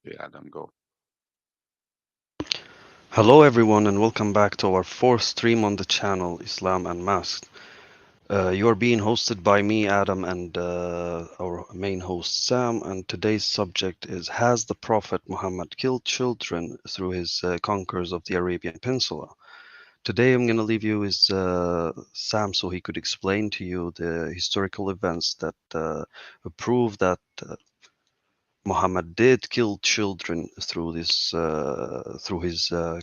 Okay, Adam, go. Hello everyone and welcome back to our fourth stream on the channel Islam Unmasked. You are being hosted by me, Adam, and our main host Sam, and today's subject is: Has the Prophet Muhammad killed children through his conquers of the Arabian Peninsula? Today I'm going to leave you with Sam so he could explain to you the historical events that prove that Muhammad did kill children through his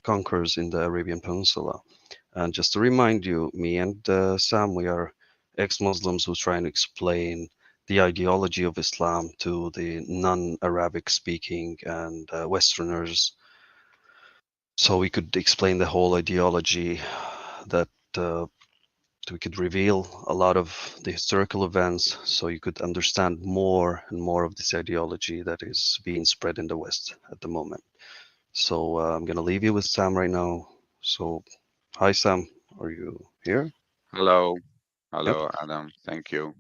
conquers in the Arabian Peninsula. And just to remind you, me and Sam, we are ex-Muslims who try and explain the ideology of Islam to the non-Arabic speaking and Westerners, so we could explain the whole ideology that uh, we could reveal a lot of the historical events so you could understand more and more of this ideology that is being spread in the West at the moment. So I'm going to leave you with Sam right now. So, hi, Sam. Are you here? Hello. Yep. Hello, Adam. Thank you.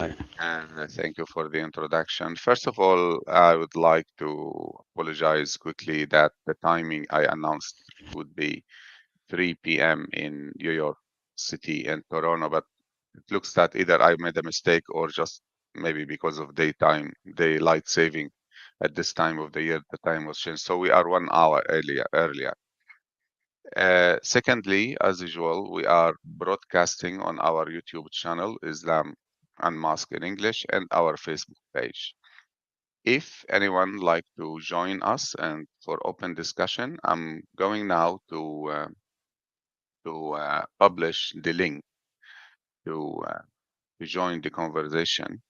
Hi. And thank you for the introduction. First of all, I would like to apologize quickly that the timing I announced would be 3 p.m. in New York City and Toronto, but it looks that either I made a mistake or just maybe because of daylight saving at this time of the year, the time was changed. So we are 1 hour earlier. Secondly, as usual, we are broadcasting on our YouTube channel, Islam Unmasked in English, and our Facebook page. If anyone like to join us and for open discussion, I'm going now to publish the link to uh, to join the conversation.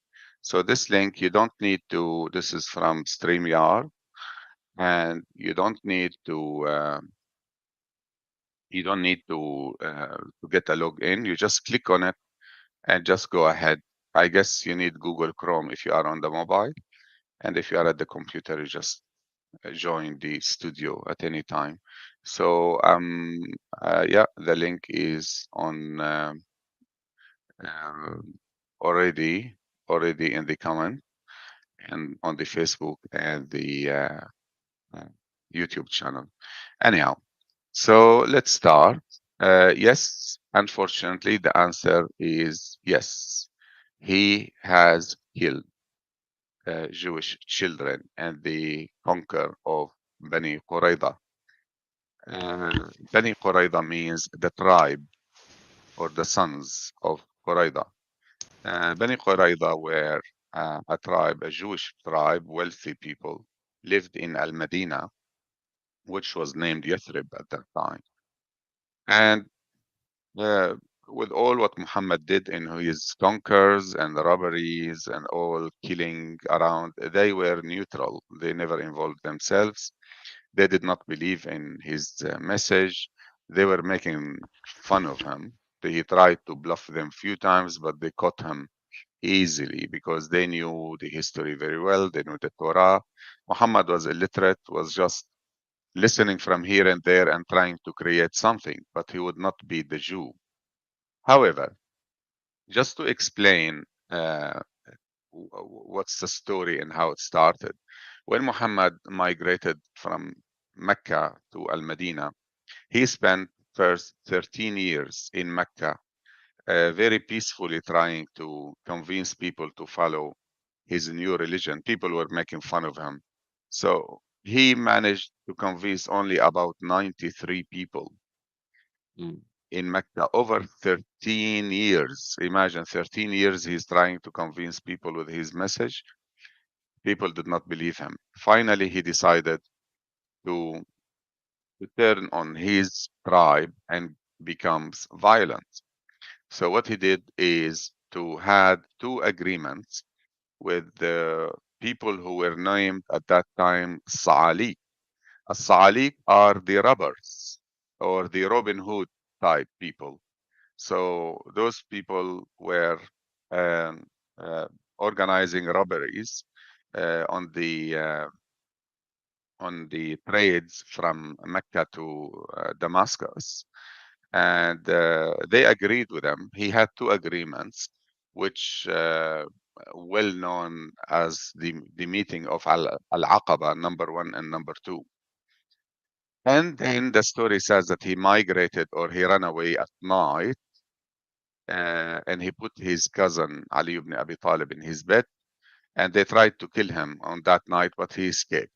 So this link, you don't need to. This is from StreamYard, and you don't need to get a login. You just click on it and just go ahead. I guess you need Google Chrome if you are on the mobile, and if you are at the computer, you just join the studio at any time. So yeah, the link is on uh, already already in the comment and on the Facebook and the uh, YouTube channel. Anyhow, so let's start. Yes, unfortunately, the answer is yes. He has killed Jewish children and the conquer of Bani Qurayza. Bani Qurayza means the tribe or the sons of Qurayza. Bani Qurayza were a tribe, a Jewish tribe, wealthy people, lived in Al-Madina, which was named Yathrib at that time. And uh, with all what Muhammad did in his conquers and robberies and all killing around, they were neutral. They never involved themselves. They did not believe in his message. They were making fun of him. He tried to bluff them few times, but they caught him easily because they knew the history very well. They knew the Torah. Muhammad was illiterate, was just listening from here and there and trying to create something, but he would not be the Jew. However, just to explain what's the story and how it started, when Muhammad migrated from Mecca to Al-Madina, he spent first 13 years in Mecca, very peacefully trying to convince people to follow his new religion. People were making fun of him. So he managed to convince only about 93 people in Mecca over 13 years. Imagine 13 years he's trying to convince people with his message. People did not believe him. Finally, he decided to, to turn on his tribe and becomes violent. So what he did is to had two agreements with the people who were named at that time Sa'ali. Sa'ali are the robbers or the Robin Hood type people. So those people were um, uh, organizing robberies uh, on the uh, on the trades from Mecca to Damascus, and they agreed with him. He had two agreements, which well known as the meeting of Al-Aqaba, number one and number two. And then the story says that he migrated or he ran away at night, and he put his cousin Ali ibn Abi Talib in his bed, and they tried to kill him on that night, but he escaped.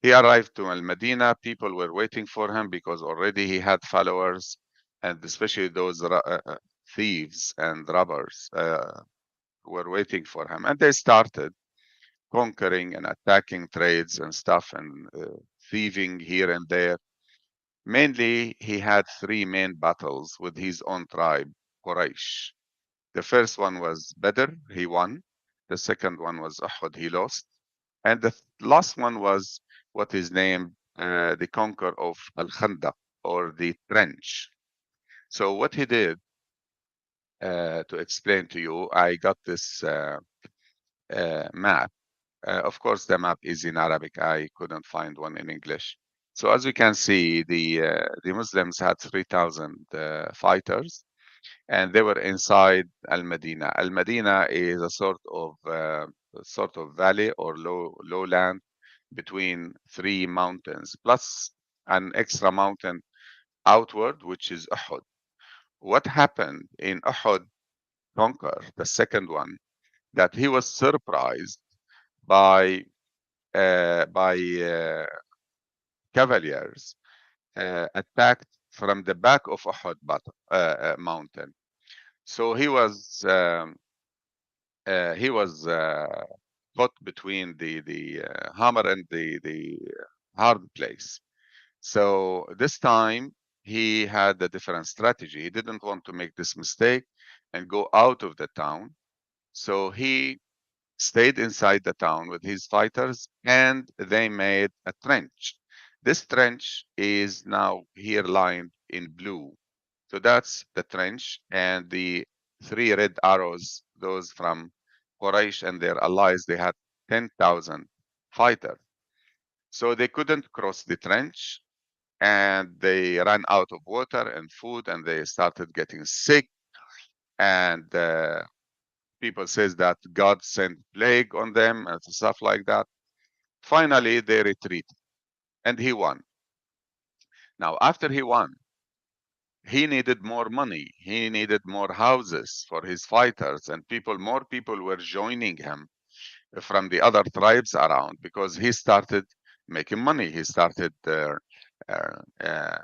He arrived to Al-Madina. People were waiting for him because already he had followers, and especially those thieves and robbers were waiting for him. And they started conquering and attacking trades and stuff and thieving here and there. Mainly, he had three main battles with his own tribe, Quraysh. The first one was Badr, he won. The second one was Uhud, he lost. And the last one was what is named the conquer of Al-Khandaq, or the trench. So what he did, to explain to you, I got this map. Of course, the map is in Arabic. I couldn't find one in English. So as you can see, the Muslims had 3,000 fighters, and they were inside Al-Madina. Al-Madina is a sort of valley or lowland between three mountains, plus an extra mountain outward, which is Uhud. What happened in Uhud conquer, the second one, that he was surprised by by cavaliers attacked from the back of Uhud mountain. So he was caught between the hammer and the hard place. So this time he had a different strategy. He didn't want to make this mistake and go out of the town. So he stayed inside the town with his fighters, and they made a trench. This trench is now here lined in blue. So that's the trench, and the three red arrows, those from Quraysh and their allies, they had 10,000 fighters. So they couldn't cross the trench, and they ran out of water and food, and they started getting sick. And people says that God sent plague on them and stuff like that. Finally, they retreated, and he won. Now, after he won, he needed more money. He needed more houses for his fighters, and more people were joining him from the other tribes around because he started making money. He started uh, uh,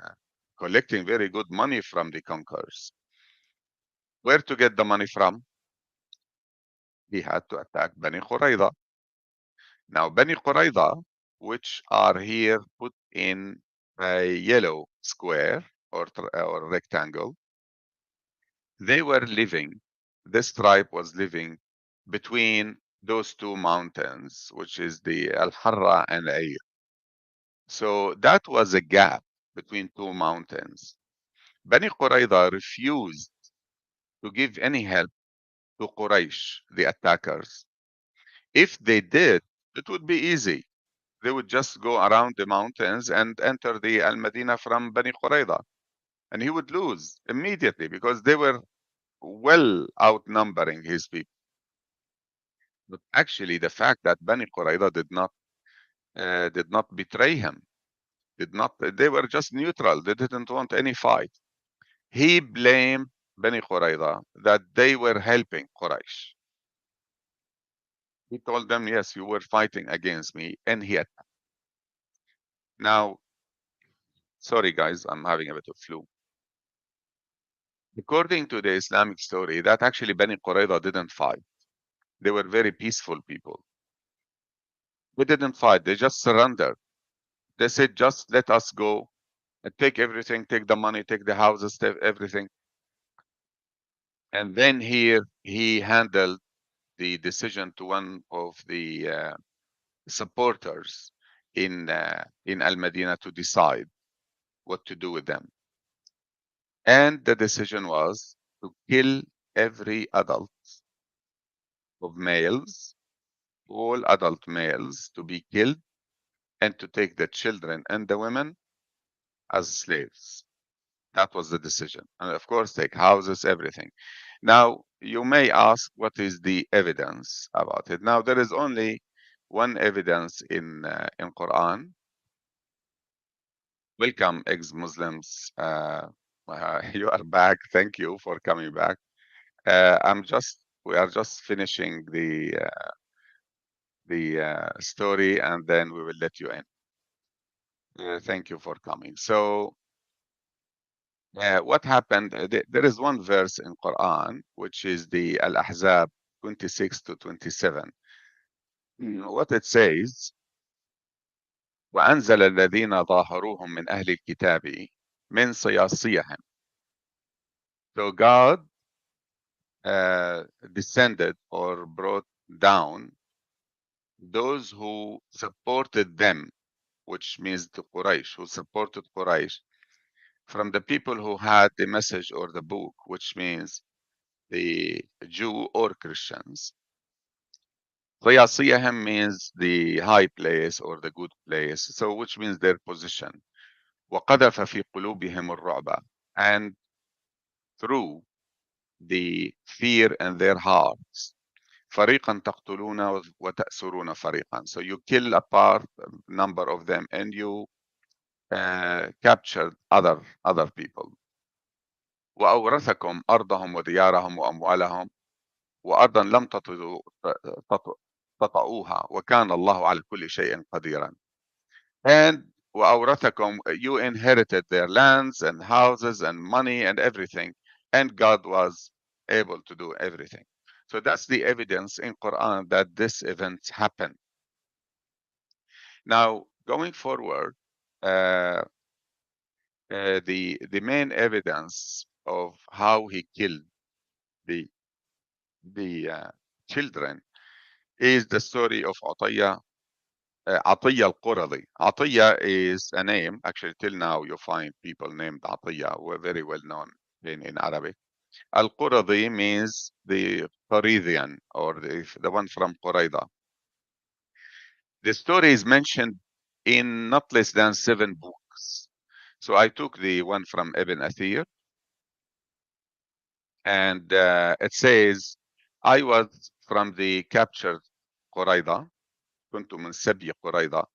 collecting very good money from the conquerors. Where to get the money from? He had to attack Bani Qurayza. Now, Bani Qurayza, which are here put in a yellow square or rectangle, they were living, this tribe was living between those two mountains, which is the Al-Harra and Ayr. So that was a gap between two mountains. Bani Qurayza refused to give any help to Quraysh, the attackers. If they did, it would be easy. They would just go around the mountains and enter the Al-Madina from Bani Qurayza. And he would lose immediately because they were well outnumbering his people. But actually, the fact that Bani Qurayza did not betray him, did not, they were just neutral. They didn't want any fight. He blamed Bani Qurayza that they were helping Quraysh. He told them, yes, you were fighting against me, and he attacked. Now, sorry guys, I'm having a bit of flu. According to the Islamic story, that actually Bani Qurayza didn't fight. They were very peaceful people. They didn't fight. They just surrendered. They said, just let us go and take everything, take the money, take the houses, take everything. And then here he handed the decision to one of the supporters in Al-Madina to decide what to do with them. And the decision was to kill every adult of males, all adult males to be killed, and to take the children and the women as slaves. That was the decision. And of course, take houses, everything. Now, you may ask, what is the evidence about it? Now, there is only one evidence in Quran. Welcome, ex-Muslims. You are back. Thank you for coming back. We are just finishing the story, and then we will let you in. Thank you for coming. So, what happened? There is one verse in Quran, which is the Al-Ahzab 26 to 27. What it says, وأنزل الذين ظاهروهم من أهل الكتاب من صياصيهم. So God descended or brought down those who supported them, which means the Quraysh, who supported Quraysh, from the people who had the message or the book, which means the Jew or Christians. Qiyasiyahim means the high place or the good place, so which means their position. وقذف في قلوبهم الرعب, and through the fear in their hearts. فريقا تقتلون وتأسرون فريقا. So you kill a part number of them and you captured other people. وأورثكم أرضهم وديارهم وأموالهم وأرضا لم تطئوها وكان الله على كل شيء قديرا. And وأورثكم, you inherited their lands and houses and money and everything, and God was able to do everything. So that's the evidence in Quran that this event happened. Now, going forward, the main evidence of how he killed the children is the story of Atiyya al-Quradi. Atiyya is a name, actually till now you find people named Atiyya who are very well known in Arabic. Al-Quradi means the Qaridian, or the one from Qurayda. The story is mentioned in not less than 7 books. So I took the one from Ibn Athir, and it says, I was from the captured Qurayda, كنت من سبي قريظة,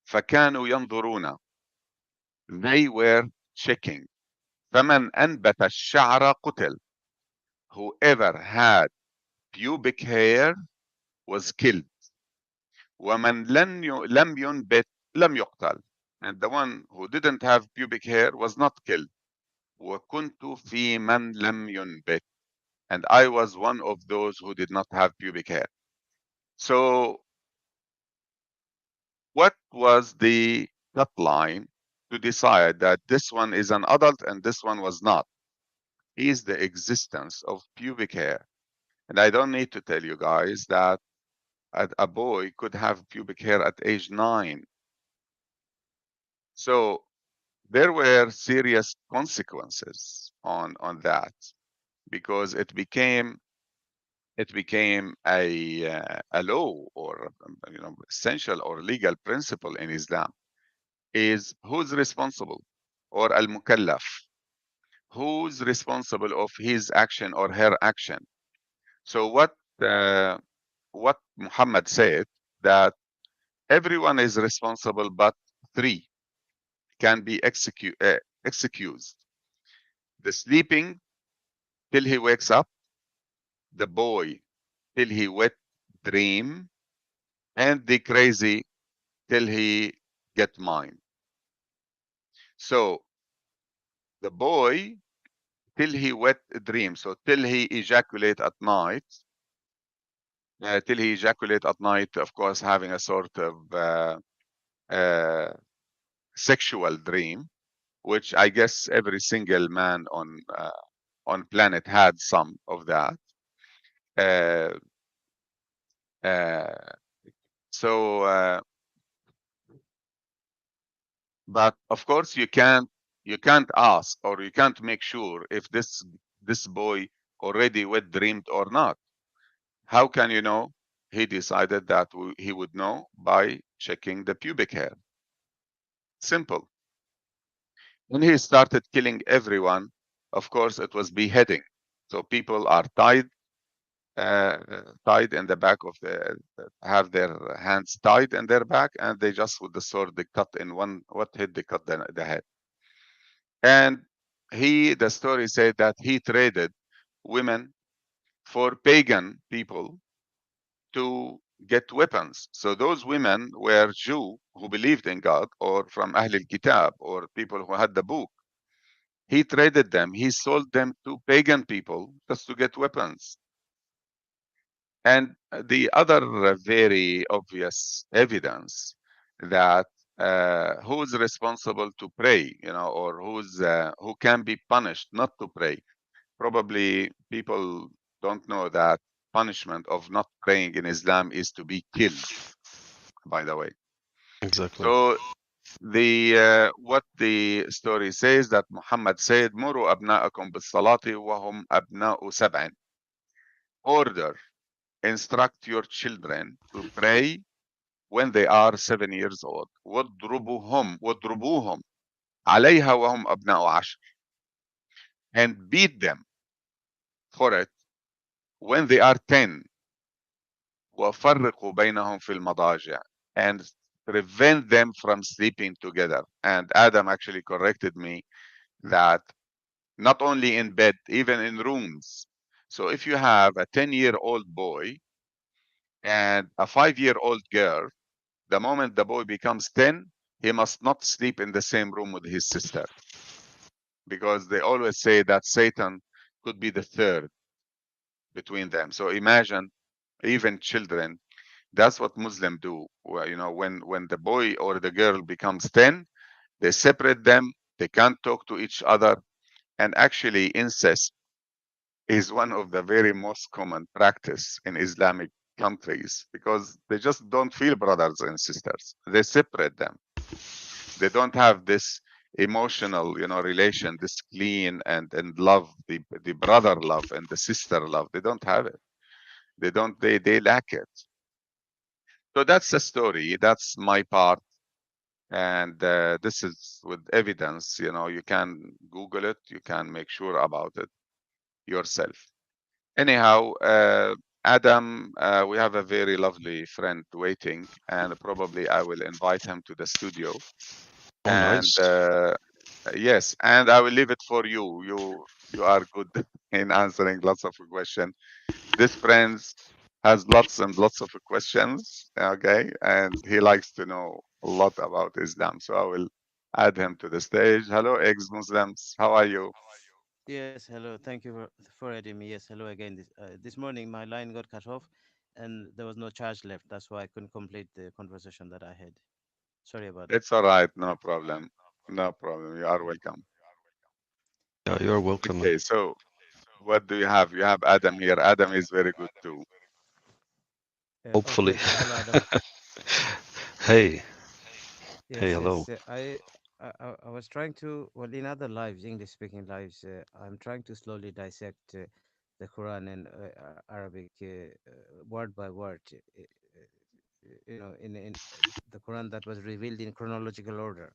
فكانوا ينظرون, they were checking, فمن أنبت الشعر قتل, whoever had pubic hair was killed, ومن لم ينبت لم يقتل, and the one who didn't have pubic hair was not killed. وكنت في من لم ينبت, and I was one of those who did not have pubic hair. So what was the cut line to decide that this one is an adult and this one was not? Is the existence of pubic hair. And I don't need to tell you guys that a boy could have pubic hair at age 9. So there were serious consequences on that, because it became a law, or essential or legal principle in Islam, is who's responsible, or al-mukallaf, who's responsible of his action or her action. So what Muhammad said, that everyone is responsible but 3 can be excused: the sleeping till he wakes up, the boy till he wet dream, and the crazy till he get mind. So the boy till he wet dream, so till he ejaculate at night, of course, having a sort of sexual dream, which I guess every single man on planet had some of that. Uh, so, but of course you can't ask, or you can't make sure if this boy already wet dreamed or not. How can you know? He decided that he would know by checking the pubic hair. Simple. When he started killing everyone, of course it was beheading. So people are tied in the back of the, have their hands tied in their back, and they just with the sword they cut in what hit they cut the head. And the story said that he traded women for pagan people to get weapons. So those women were Jew who believed in God, or from Ahl al-Kitab, or people who had the book. He traded them. He sold them to pagan people just to get weapons. And the other very obvious evidence that who's responsible to pray, or who can be punished not to pray. Probably people don't know that punishment of not praying in Islam is to be killed, by the way. Exactly. So what the story says that Muhammad said, "Muru abna'akum bis-salati wa hum abna'u sab'in." Order, instruct your children to pray when they are 7 years old. وَاضْرُبُوهُمْ عَلَيْهَا وَهُمْ أَبْنَاءُ عَشْرٍ. And beat them for it when they are 10. وَفَرِّقُوا بَيْنَهُمْ فِي الْمَضَاجِعِ. And prevent them from sleeping together. And Adam actually corrected me that not only in bed, even in rooms. So if you have a 10-year-old boy and a 5-year-old girl, the moment the boy becomes 10, he must not sleep in the same room with his sister, because they always say that Satan could be the third between them. So imagine, even children, that's what Muslims do. When the boy or the girl becomes 10, they separate them. They can't talk to each other. And actually, incest is one of the very most common practice in Islamic countries, because they just don't feel brothers and sisters. They separate them. They don't have this emotional, relation, this clean and love, the brother love and the sister love. They don't have it. They lack it. So that's the story. That's my part. And this is with evidence. You can Google it. You can make sure about it yourself. Anyhow, Adam, we have a very lovely friend waiting, and probably I will invite him to the studio. Oh, And nice. yes, and I will leave it for you. You are good in answering lots of questions. This friend has lots and lots of questions, okay, and he likes to know a lot about Islam. So I will add him to the stage. Hello, ex-Muslims. How are you? Yes, hello. Thank you for adding me. Yes, hello again. This morning my line got cut off, and there was no charge left. That's why I couldn't complete the conversation that I had. Sorry about that. It's all right, no problem. No problem. You are Yeah. welcome. Yeah, you're welcome. Okay, so what do you have? You have Adam here. Adam is very good too. Hopefully. Okay. Hello, Adam. Hey, hey, Yes, hello. yes. I was trying to, well, in other lives, English speaking lives, I'm trying to slowly dissect the Quran and Arabic word by word. The Quran that was revealed in chronological order.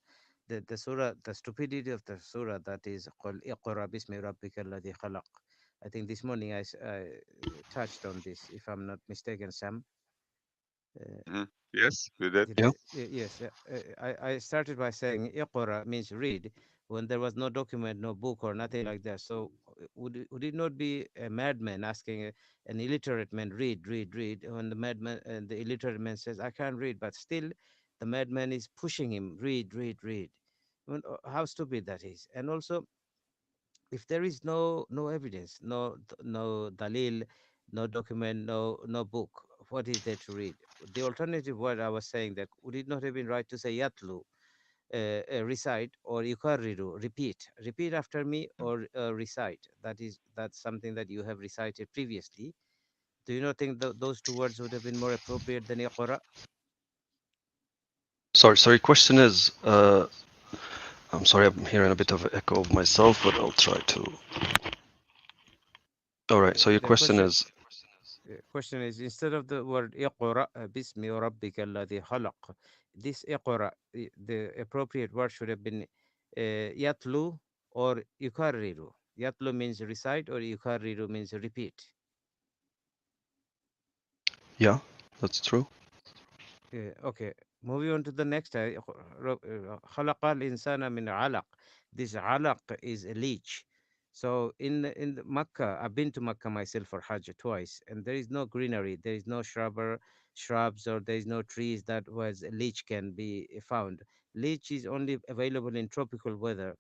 The surah, the stupidity of the surah that is called "Iqra bismi rabbika alladhi khalaq." I think this morning touched on this, if I'm not mistaken, Sam. Uh, Mhm. Yes, you did. Did Yeah. I? Yes. I started by saying "Iqra" means read when there was no document, no book, or nothing like that. So would it not be a madman asking an illiterate man read, read, read when the madman and the illiterate man says I can't read, but still the madman is pushing him read, read, read. How stupid that is. And also, if there is no evidence, no dalil, no document, no book, what is there to read? The alternative word I was saying, that would it not have been right to say yatlu, recite, or yukarriru, repeat after me, or recite? That's something that you have recited previously. Do you not think those two words would have been more appropriate than iqra? Sorry. Question is, I'm sorry, I'm hearing a bit of echo of myself, but I'll try to. All right. So your The question question is, question is, instead of the word iqra bismi rabbika alladhi khalaq, this iqra, the appropriate word should have been yatlu or yukarriru. Yatlu means recite, or yukarriru means repeat. Yeah, that's true. Okay, moving on to the next. خلق الإنسان من علق. This alaq is a leech. So in Makkah, I've been to Makkah myself for Hajj twice, and there is no greenery, there is no shrubs, or there is no trees that was a leech can be found. Leech is only available in tropical weather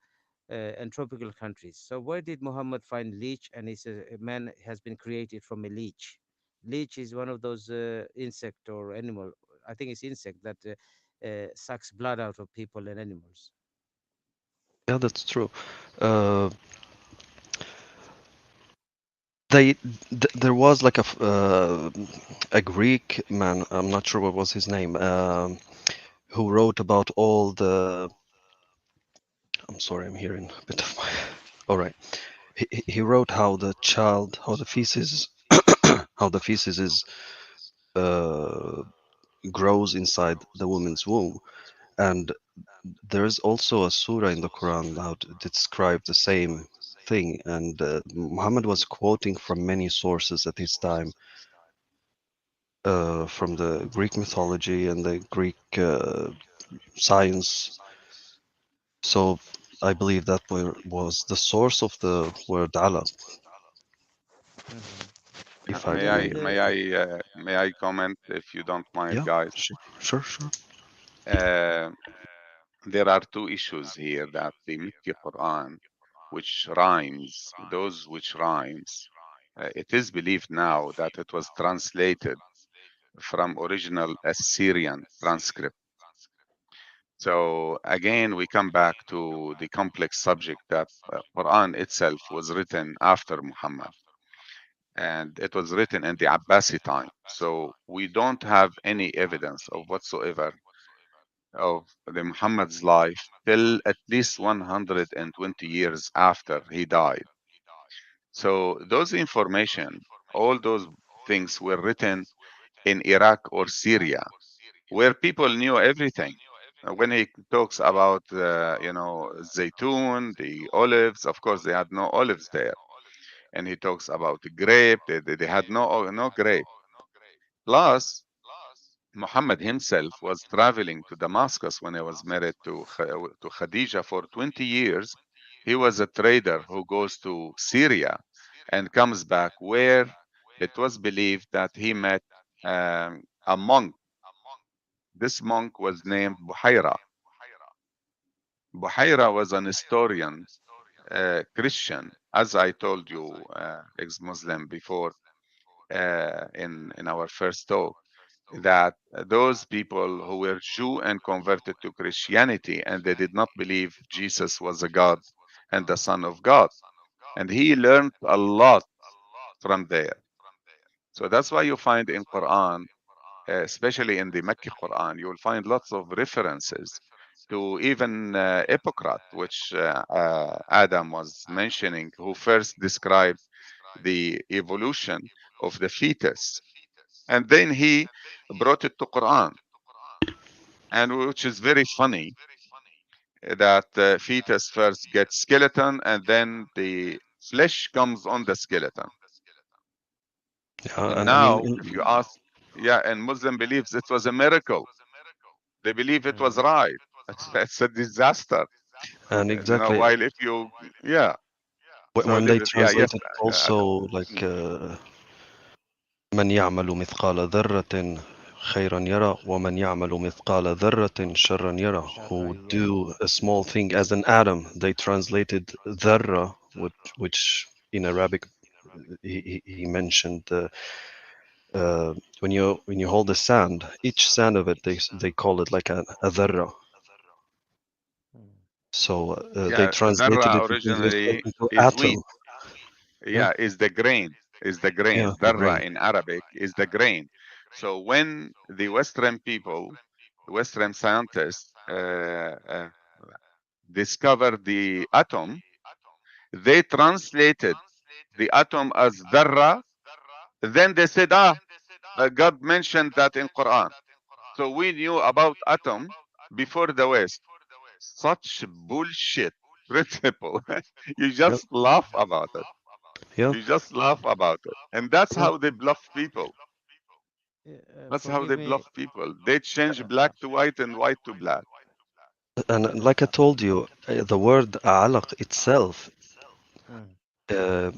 and tropical countries. So where did Muhammad find leech? And he says a man has been created from a leech. Leech is one of those insect or animal. I think it's insect that sucks blood out of people and animals. Yeah, that's true. Uh, they there was like a Greek man. I'm not sure what was his name. Who wrote about all the. I'm sorry, I'm hearing a bit of my. All right. He wrote how the child, how the feces, how the feces is uh, grows inside the woman's womb, and there is also a surah in the Quran how to describe the same thing. And Muhammad was quoting from many sources at his time, from the Greek mythology and the Greek science. So I believe that was the source of the word Allah, Mhm. if I And May then I in remember. may the I may I comment if you don't mind, Yeah, guys? sure, sure, sure. Uh, there are two issues here that the Mikki Quran, which rhymes, those which rhymes, it is believed now that it was translated from original Assyrian transcript. So again, we come back to the complex subject that Quran itself was written after Muhammad, and it was written in the Abbasi time. So we don't have any evidence of whatsoever of the Muhammad's life till at least 120 years after he died. So those information, all those things were written in Iraq or Syria, where people knew everything. When he talks about, zaytun, the olives, of course they had no olives there. And he talks about the grape, they had no grape. Plus, Muhammad himself was traveling to Damascus when he was married to Khadija for 20 years. He was a trader who goes to Syria and comes back, where it was believed that he met a monk. This monk was named Buhaira. Buhaira was an historian, Christian, as I told you, ex-Muslim before, in our first talk, that those people who were Jew and converted to Christianity, and they did not believe Jesus was a God and the Son of God, and he learned a lot from there. So that's why you find in Quran, especially in the Mecca Quran, you will find lots of references to even Hippocrates, which Adam was mentioning, who first described the evolution of the fetus, and then he brought it to Quran, and which is very funny that the fetus first gets skeleton and then the flesh comes on the skeleton. Yeah, And and I mean, now, if you ask, yeah, and Muslim believes it was a miracle. They believe it was Mhm. right. It's a disaster. and exactly While if you, yeah. So when they yeah, yes, translated Adam. also like من يعمل مثقال ذرة خيرا يرى ومن يعمل مثقال ذرة شرا يرى. Who Sharran yara. do a small thing as an atom. They translated ذرة, which in Arabic he mentioned when you hold a sand, each sand of it they call it like a ذرة. Mm. So they Yeah, translated dharra it into English originally into is atom. wheat. Yeah, Yeah, is the grain. Is the yeah, grain. the Dharra grain. in Arabic is the grain. So when the Western people, Western scientists, discovered the atom, they translated the atom as dharra. Then they said, God mentioned that in Quran. So we knew about atom before the West. Such bullshit. principle. You Yep. just laugh about it. Yep. You just laugh about it. And that's Yeah. how they bluff people. That's how Forgive they me. bluff people. They change black to white and white to black. And like I told you, the word alaq itself, Mm, uh,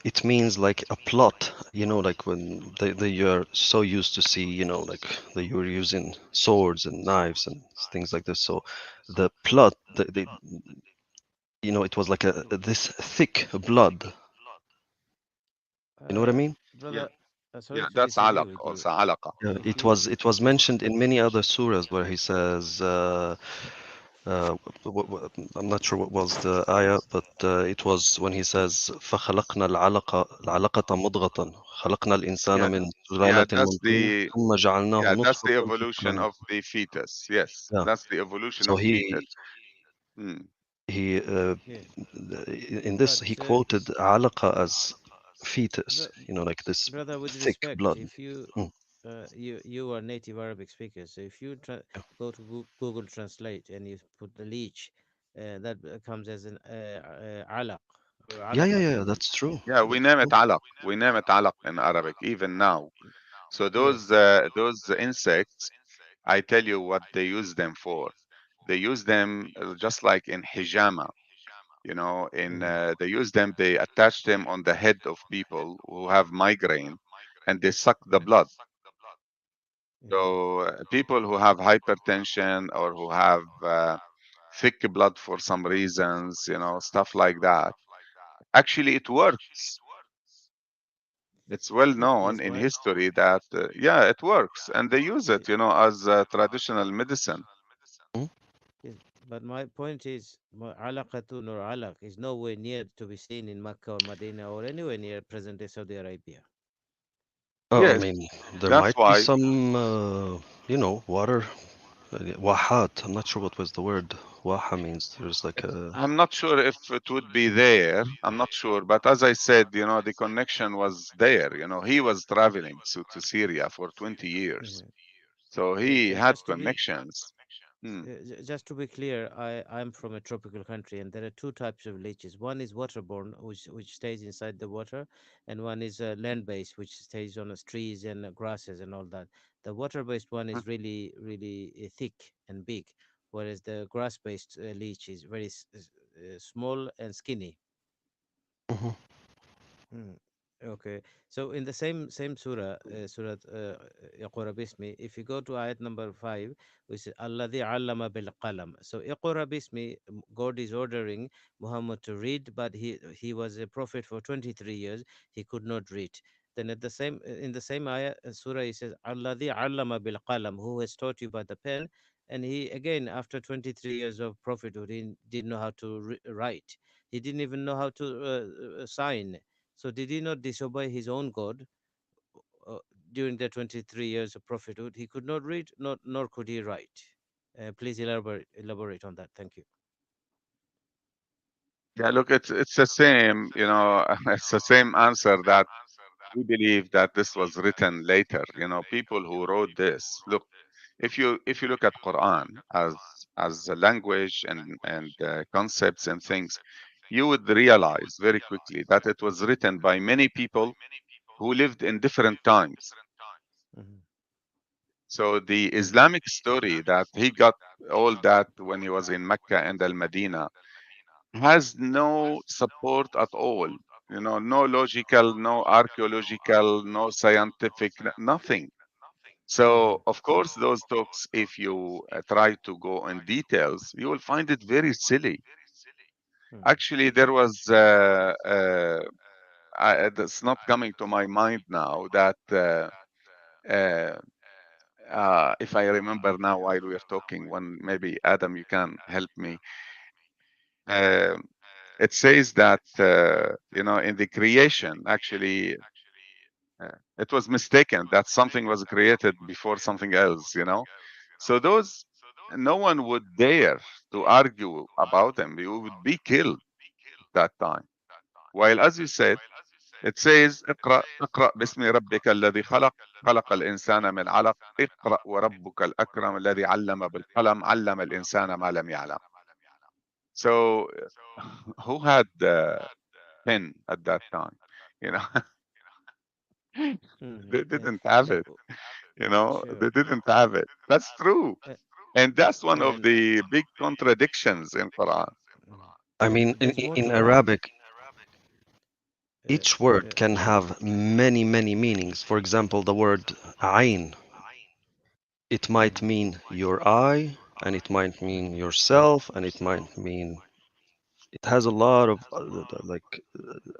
it means like a plot. You know, like when you're so used to see, you know, like that you were using swords and knives and things like this. So the plot, you know, it was like a this thick blood. You know what I mean? brother, Yeah, sorry yeah, to that's disagree alaq with you. also, alaqa. Yeah, If you it if was if mentioned in many other surahs where he says, uh, I'm not sure what was the ayah, but it was when he says, فخلقنا العلقة مضغة خلقنا الإنسان Yeah, من yeah, سلالة that's من طين the ثم جعلناه yeah, that's نطفة the في evolution قرار. of the fetus. Yes, Yeah. that's the evolution So of fetus. Hmm. he yeah, in this but he quoted علقة as fetus, bro- you know, like this brother, with thick respect, blood. if you Mm, you are native Arabic speaker, so if you yeah. go to Google Translate and you put the leech, that comes as an alaq or Yeah, yeah, yeah, alaqatun. that's true. Yeah, we That's name it true. alaq. We name it alaq in Arabic even now. So Yes. those insects, I tell you what they use them for. They use them just like in hijama, you know, in Hmm. they use them, they attach them on the head of people who have migraine and they suck the blood. Hmm. So people who have hypertension or who have thick blood for some reasons, you know, stuff like that. Actually, it works. It's well known Yes. in My history that yeah, it works, and they use yeah, it, you know, as traditional medicine. Mm, yes. But my point is, alaqatun or alaq is nowhere near to be seen in Mecca or Medina or anywhere near present-day Saudi Arabia. I Yes, mean, there that's might be why some, you know, water. Wahat. I'm not sure what was the word. Waha means there's like a. I'm not sure if it would be there. I'm not sure, but as I said, you know, the connection was there. You know, he was traveling to Syria for 20 years, Mhm. so he had Just to be connections. Hmm. Just to be clear, I'm from a tropical country, and there are two types of leeches. One is waterborne, which stays inside the water, and one is land-based, which stays on the trees and grasses and all that. The water-based one is really thick and big, whereas the grass-based leech is very small and skinny. Mhm. Mm. Okay. So in the same surah, Surah Iqra Bismi, if you go to ayat number 5, we say Alladhi allama bil qalam. So Iqra Bismi, God is ordering Muhammad to read, but he was a prophet for 23 years. He could not read. Then at the same in the same ayah, surah, he says Alladhi allama bil qalam, who has taught you by the pen. And he again, after 23 years of prophethood, he didn't know how to write. He didn't even know how to sign. So did he not disobey his own God uh, during the 23 years of prophethood? He could not read, nor could he write. Please elaborate on that. Thank you. Yeah, look, it's the same, you know, it's the same answer that we believe that this was written later. You know, people who wrote this. Look, if you look at Quran as a language and concepts and things, you would realize very quickly that it was written by many people who lived in different times. Mhm, So the Islamic story that he got all that when he was in Mecca and Al-Madina has no support at all. You know, no logical, no archaeological, no scientific, nothing. mhm, So, of course, those talks, if you try to go in details, you will find it very silly. mhm, Actually, there was, it's not coming to my mind now that uh, if I remember now while we are talking, when maybe Adam, you can help me. Uh, it says that, you know, in the creation, actually, it was mistaken that something was created before something else, you know. So those, no one would dare to argue about them. You would be killed that time. While as you said, it says اقرأ اقرأ باسم ربك الذي خلق خلق الإنسان من علق اقرأ وربك الأكرم الذي علم بالقلم علم الإنسان ما لم يعلم. So who had the pen at that time? You know, they Mm-hmm. didn't have it. Sure. They didn't have it. That's true. And that's one of And the big contradictions in Quran. I mean, there's more in to that. Arabic, Uh, each word uh, can have many, many meanings. For example, the word ayn, it might mhm, mean your eye, and it might mean yourself, and it might mean it has a lot of like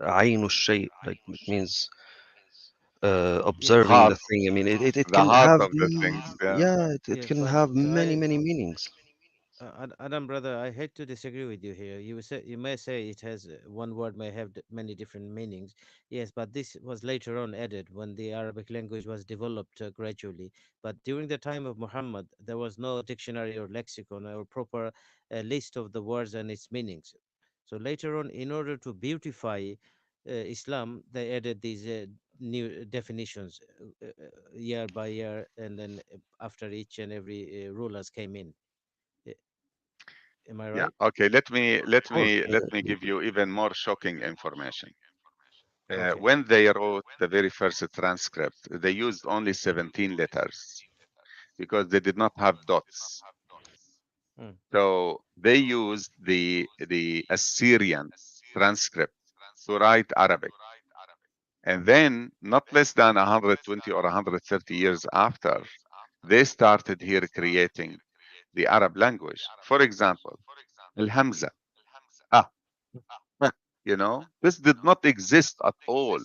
عين الشيء, like it means yes, observing the Heart, thing. I mean, it the can heart have of the things. Yeah. yeah, it yes, can but have many, I many meanings. Adam, brother, I hate to disagree with you here. You may say it has one word may have many different meanings. Yes, but this was later on added when the Arabic language was developed gradually. But during the time of Muhammad, there was no dictionary or lexicon or proper list of the words and its meanings. So later on, in order to beautify Islam, they added these new definitions year by year, and then after each and every rulers came in. Uh, Am I Yeah. right? Okay. Of course, Let me give you even more shocking information. Okay. When they wrote the very first transcript, they used only 17 letters because they did not have dots. Mm, So they used the Assyrian transcript to write Arabic. And then, not less than 120 or 130 years after, they started here creating the Arab language. For example, Al Hamza. Ah, ah, this did not exist at all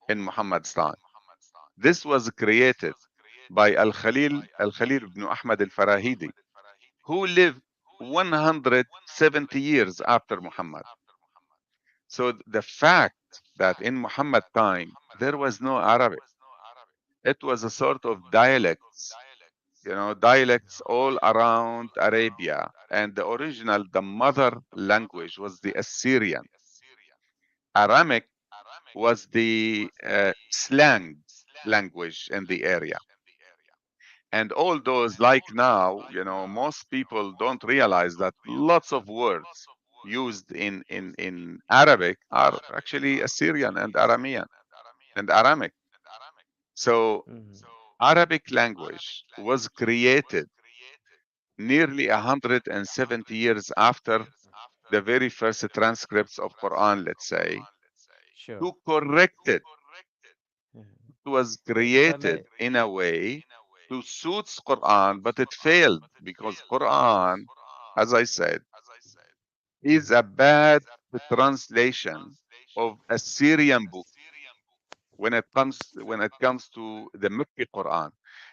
in Muhammad's time. This was created by Al Khalil ibn Ahmad al Farahidi, who lived 170 years after Muhammad. So the fact that in Muhammad time there was no Arabic, it was a sort of dialects, dialects all around Arabia. And the mother language was the Assyrian. Aramic was the slang language in the area. And all those, like now, most people don't realize that lots of words used in Arabic are actually Assyrian and Aramean and Aramic. So mhm, Arabic language was created nearly 170 years after the very first transcripts of Quran, let's say, sure. to correct it. Mhm. It was If I created may, in a way to suit Quran, but it failed because Quran, as I said, is a bad translation of a Syrian book when it comes to the Makki Quran.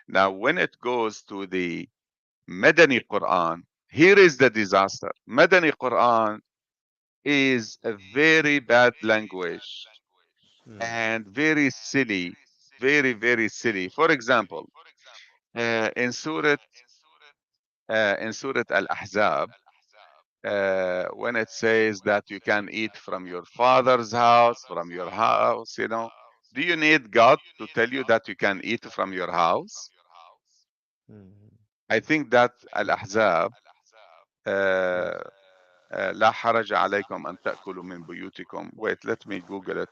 Now, when it goes to the Madani Quran, here is the disaster. Madani Quran is a very bad language mm, and very silly, very, very silly. For example, in Surah Al-Ahzab, when it says that you can eat from your father's house, from your house, do you need God to tell you that you can eat from your house? mhm. I think that Al-Ahzab, Yes. uh, لا حرج عليكم أن تأكلوا من بيوتكم. Wait, let me Google it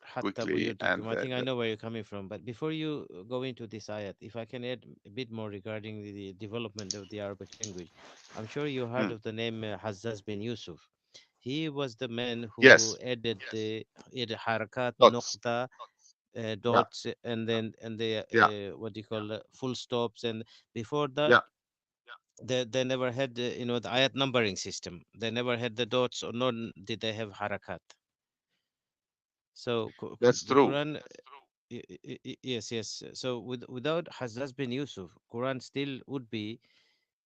Hatta quickly. buyutikum. I think I know where you're coming from. But before you go into this ayat, if I can add a bit more regarding the development of the Arabic language, I'm sure you heard Hmm, of the name Hazzaz bin Yusuf. He was the man who yes, added harakat, dots. nuqta, Yeah, dots, and then and the yeah, what do you call full stops. And before that, yeah. they never had the ayat numbering system. They never had the dots, or nor did they have harakat. So That's the true. Quran, yes, yes. So without Hazzaz bin Yusuf, Quran still would be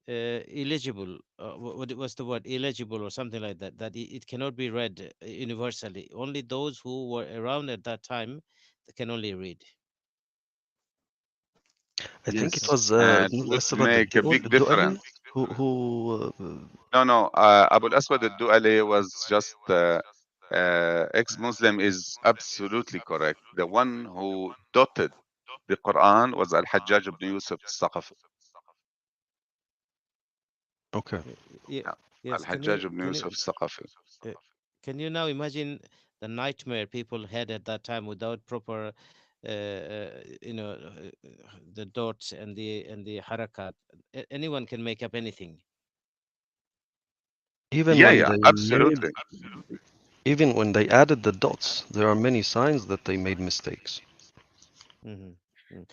illegible. What's the word? Illegible or something like that. That it cannot be read universally. Only those who were around at that time can only read. I think it Yes, was and would what's the word, make a big الدؤلي difference. who No, no. Abu al-Aswad al-Du'ali was just ex-Muslim is absolutely correct. The one who dotted the Quran was Al-Hajjaj ibn Yusuf al-Saqafi. okay. Yeah, Yeah. Yes, Al-Hajjaj ibn Yusuf al-Thaqafi. uh, can you now imagine the nightmare people had at that time without proper, the dots and the harakat? Anyone can make up anything. Even Yeah, when yeah, they made, absolutely. even when they added the dots, there are many signs that they made mistakes. Hmm.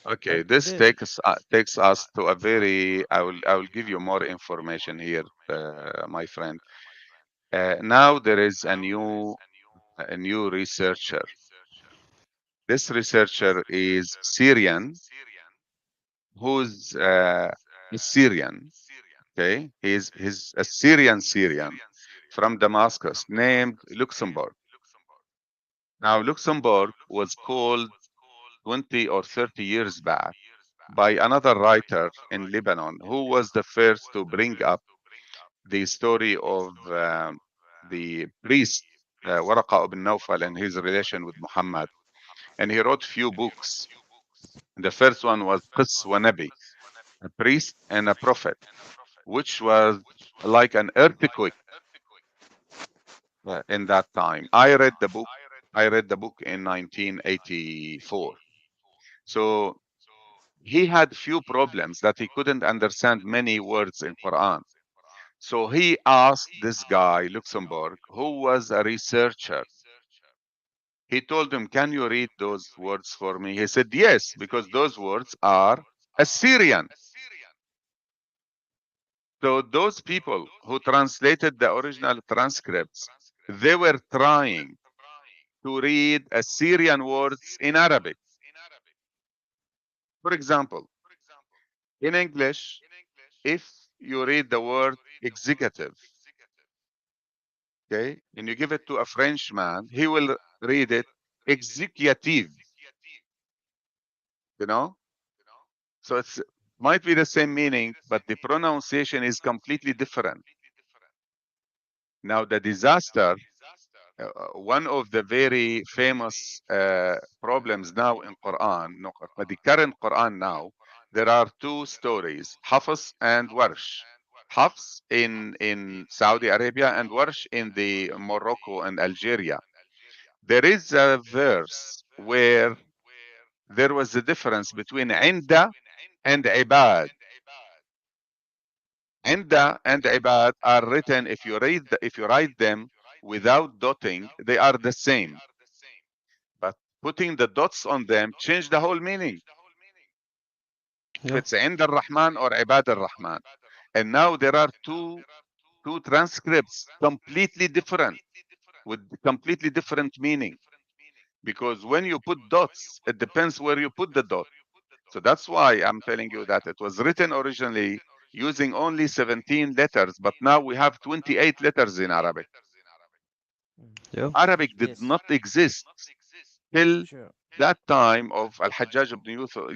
Okay, But this takes us to a very. I will give you more information here, my friend. Now there is a new researcher. This researcher is Syrian, who's a Syrian. Okay, he's a Syrian from Damascus named Luxembourg. Now Luxembourg was called 20 or 30 years back by another writer in Lebanon who was the first to bring up the story of the priest Waraqa ibn Nawfal and his relation with Muhammad. And he wrote few books. The first one was Qis wa Nabi, a priest and a prophet, which was like an earthquake in that time. I read the book. I read the book in 1984. So he had few problems that he couldn't understand many words in Quran. So he asked this guy, Luxembourg, who was a researcher. He told him, "Can you read those words for me?" He said, "Yes, because those words are Assyrian." So those people who translated the original transcripts, they were trying to read Assyrian words in Arabic. For example, in English, if you read the word executive, okay, and you give it to a Frenchman, he will read it executive, you know? So it's might be the same meaning, but the pronunciation is completely different. Now, the disaster, one of the very famous problems now in Quran, no, but the current Quran now, there are two stories, Hafs and Warsh. Hafs in Saudi Arabia and Warsh in the Morocco and Algeria. There is a verse where there was a difference between inda and ibad. Inda and ibad are written, if you write them without dotting, they are the same. But putting the dots on them change the whole meaning. If Yeah, it's inda al-Rahman or ibad al-Rahman. And now there are two transcripts completely different with completely different meaning. Because when you put dots, it depends where you put the dot. So that's why I'm telling you that it was written originally using only 17 letters, but now we have 28 letters in Arabic. Mm. yeah, Arabic did Yes, not exist till sure. that time of Al-Hajjaj ibn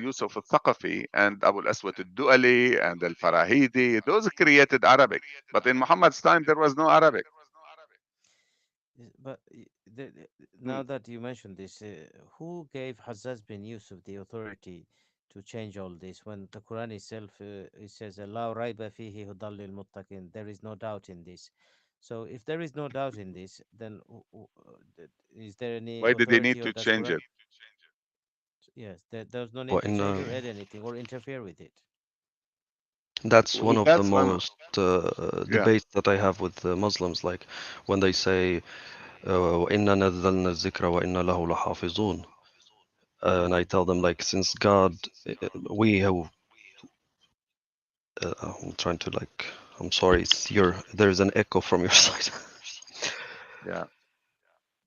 Yusuf al-Thaqafi and Abu al-Aswad al-Du'ali and al-Farahidi. Those created Arabic. But in Muhammad's time, there was no Arabic. But Hmm. now that you mentioned this, who gave Hazzaz bin Yusuf the authority to change all this when the Quran itself it says "La raiba fihi hudal lil muttaqin." There is no doubt in this. So if there is no doubt in this, then is there any Why did they authority need of to that change Quran? it? Yes, there's no need well, to change or add anything or interfere with it. that's one Well, of the that's one. most Yeah. debates that I have with Muslims. Like when they say, "وَإِنَّا نَزَّلْنَا الذِّكْرَ وَإِنَّا لَهُ لَحَافِظُونَ," and I tell them like, since God, we have. I'm trying to like. I'm sorry, there's an echo from your side. Yeah.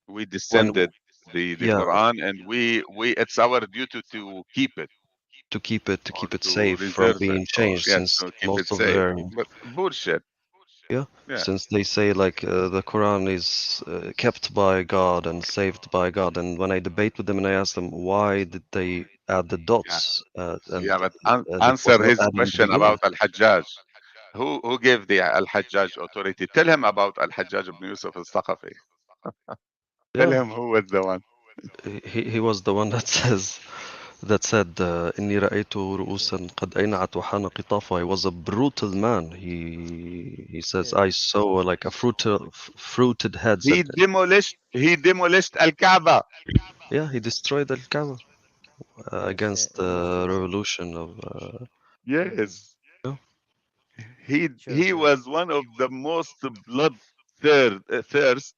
We When, descended the yeah, Quran, and we it's our duty to keep it to or keep it to safe from reserve it, being or changed, yes, since to keep most it of safe. their, But bullshit. yeah, Yeah. since they say like the Quran is kept by God and saved by God, and when I debate with them and I ask them why did they add the Yeah. dots and Yeah. But before answer not his adding the question beginning, about Al-Hajjaj. Who gave the Al-Hajjaj authority? Tell him about Al-Hajjaj ibn Yusuf al-Thaqafi. Tell yeah, him who was the one. he was the one that says that said, إني رأيت رؤوسا قد أينعت وحان قطافها. He was a brutal man. He says, Yes, I saw like a fruited heads. He demolished Al-Kaaba. Yeah, he destroyed Al-Kaaba yes, against yes. the revolution of. Mm-hmm. Yes. Yeah, Sure, He sure. was one of the most bloodthirst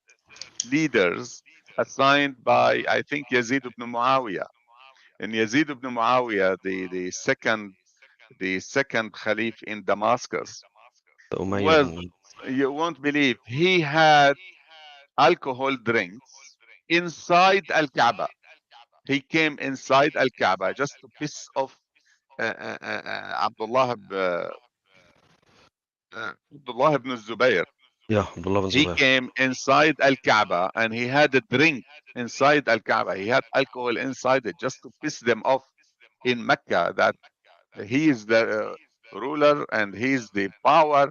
leaders assigned by, I think, Yazid ibn Muawiyah. And Yazid ibn Muawiyah, the second Khalif in Damascus, the was, Umayyad. you won't believe, he had alcohol drinks inside Al-Kaaba. He came inside Al-Kaaba just to piss off Abdullah ibn Zubayr. Yeah, Abdullah bin He Zubair. came inside Al-Kaaba and he had a drink inside Al-Kaaba. He had alcohol inside it just to piss them off in Mecca that he is the ruler and he is the power.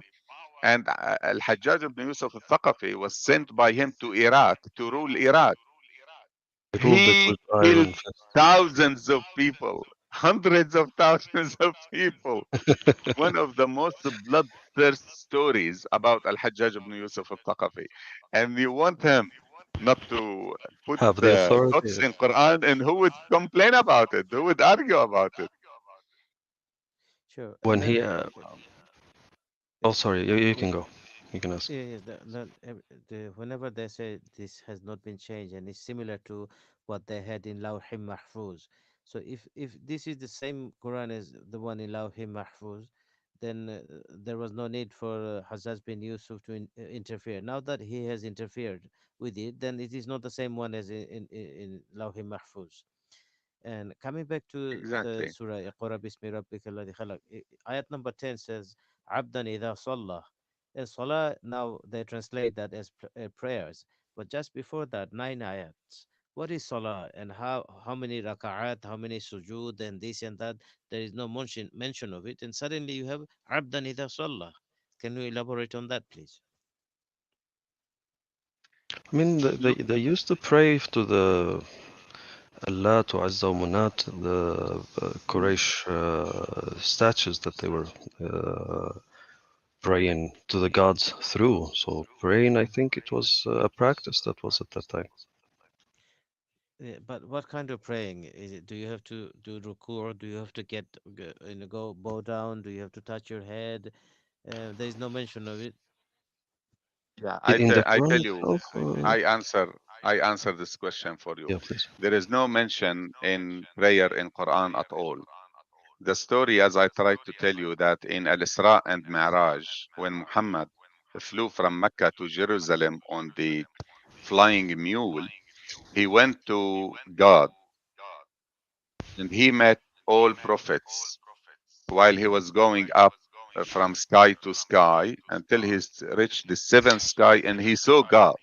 And Al-Hajjaj ibn Yusuf al-Thaqafi was sent by him to Iraq to rule Iraq. He ruled it He with killed iron fist. thousands of people, hundreds of thousands of people. One of the most bloodthirst stories about Al-Hajjaj ibn Yusuf al-Thaqafi. And you want him not to put Have the authority. quotes in Quran, and who would complain about it? Who would argue about it? Sure. When And he. then, Oh, yeah, sorry, you yeah, can go. You can ask. yeah, yeah, whenever they say this has not been changed and it's similar to what they had in Lawhim Mahfuz. So if this is the same Quran as the one in Lawhim Mahfuz, then there was no need for Hazaz bin Yusuf to interfere. Now that he has interfered with it, then it is not the same one as in Lawhim Mahfuz. And coming back to the Exactly. Surah Iqra Bismi Rabbika Alladhi Khalaq, ayat number 10 says, Abdan idha sallah. And salah, now they translate that as prayers. But just before that, 9 ayats. What is salah and how many raka'at, how many sujood, and this and that? There is no mention of it. And suddenly you have Abdan idha sallah. Can you elaborate on that, please? I mean, You, they used to pray to the Allah to Azza wa Manat, the mm, Quraysh statues that they were uh, praying to the gods through. So praying, I think it was a practice that was at that time. Yeah, but what kind of praying is it? Do you have to do ruku, or do you have to go bow down? Do you have to touch your head? There is no mention of it. yeah, In the I Quran tell you, itself, I answer this question for you. yeah, please. There is no mention in prayer in Quran at all. The story, as I tried to tell you, that in Al-Isra and Mi'raj, when Muhammad flew from Mecca to Jerusalem on the flying mule, he went to God and he met all prophets while he was going up from sky to sky until he reached the seventh sky and he saw God.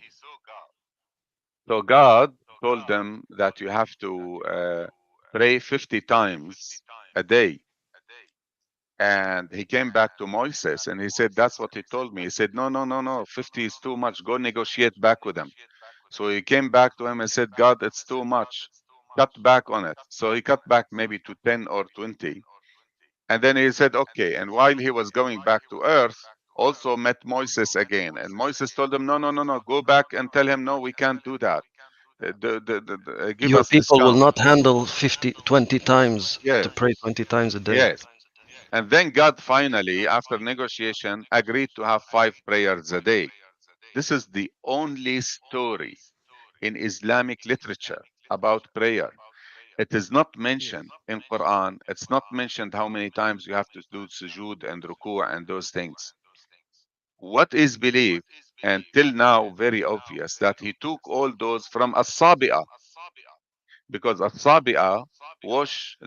So God told them that you have to pray 50 times a day. And he came back to Moses and he said, that's what he told me. He said, no, no, no, no, 50 is too much. Go negotiate back with him. So he came back to him and said, God, it's too much. Cut back on it. So he cut back maybe to 10 or 20. And then he said, okay. And while he was going back to earth, also met Moses again. And Moses told him, no, no, no, no, go back and tell him, no, we can't do that. Give Your us people will discount. not handle 50, 20 times to Yes, pray 20 times a day. yes. And then God finally, after negotiation, agreed to have 5 prayers a day. This is the only story in Islamic literature about prayer. It is not Yes. mentioned in Quran. It's not mentioned how many times you have to do sujood and ruku' and those things. What is believed, and till now very obvious, that he took all those from as-sabi'ah, because as-sabi'ah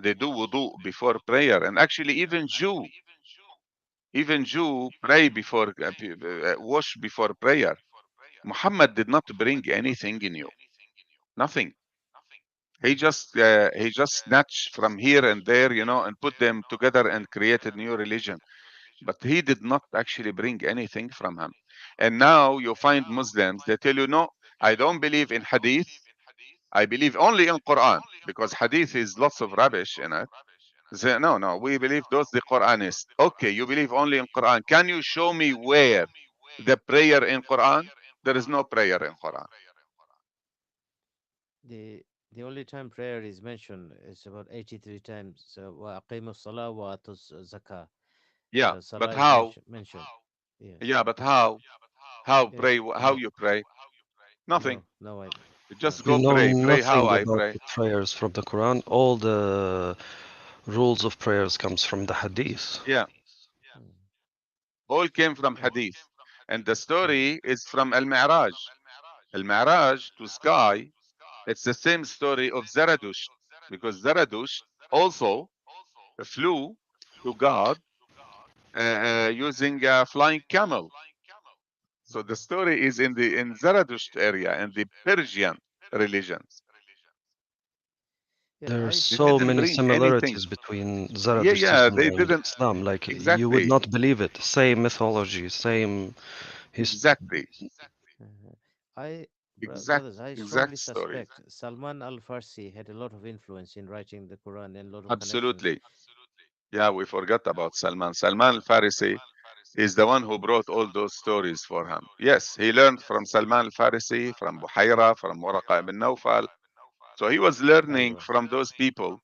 they do wudu before prayer, and actually even Jew pray before wash before prayer. Muhammad did not bring anything new, nothing. He just snatched from here and there, and put them together and created new religion. But he did not actually bring anything from him. And now you find Muslims, they tell you, no, I don't believe in hadith. I believe only in Quran because hadith is lots of rubbish in it. Say, no, no, we believe those the Quran is. Okay, you believe only in Quran. Can you show me where the prayer in Quran? There is no prayer in Quran. The only time prayer is mentioned is about 83 times. So wa aqimu salah wa atuz zakah. Yeah, but Salah is how? mentioned. Yes. Yeah, but how? How Yes. pray? How you pray? Nothing. No. No idea. You No. just We go know pray. Pray how nothing I about pray. the prayers from the Quran. All the rules of prayers comes from the Hadith. Yeah, Mm, all came from yes. hadith. And the Mm, story is from Al-Mi'raj. Al-Mi'raj to sky, it's the same story of Zarathustra because Zarathustra also flew to God using a flying camel. So the story is in the in Zarathustra area and the Persian religions. Yeah. There's I They so didn't many bring anything. similarities between Yeah, yeah, Zarathustrism they and didn't Islam. Like you would exactly, not believe it. Same mythology, same his. exactly, uh, I exact, brothers, I strongly exact story. suspect Salman al-Farsi had a lot of influence in writing the Quran and a lot of connections. Absolutely. Yeah, we forgot about Salman. Salman al-Farisi is the one who brought all those stories for him. Yes, he learned from Salman al-Farisi, from Buhaira, from Waraqa ibn Nawfal. So he was learning Aywa. from those people,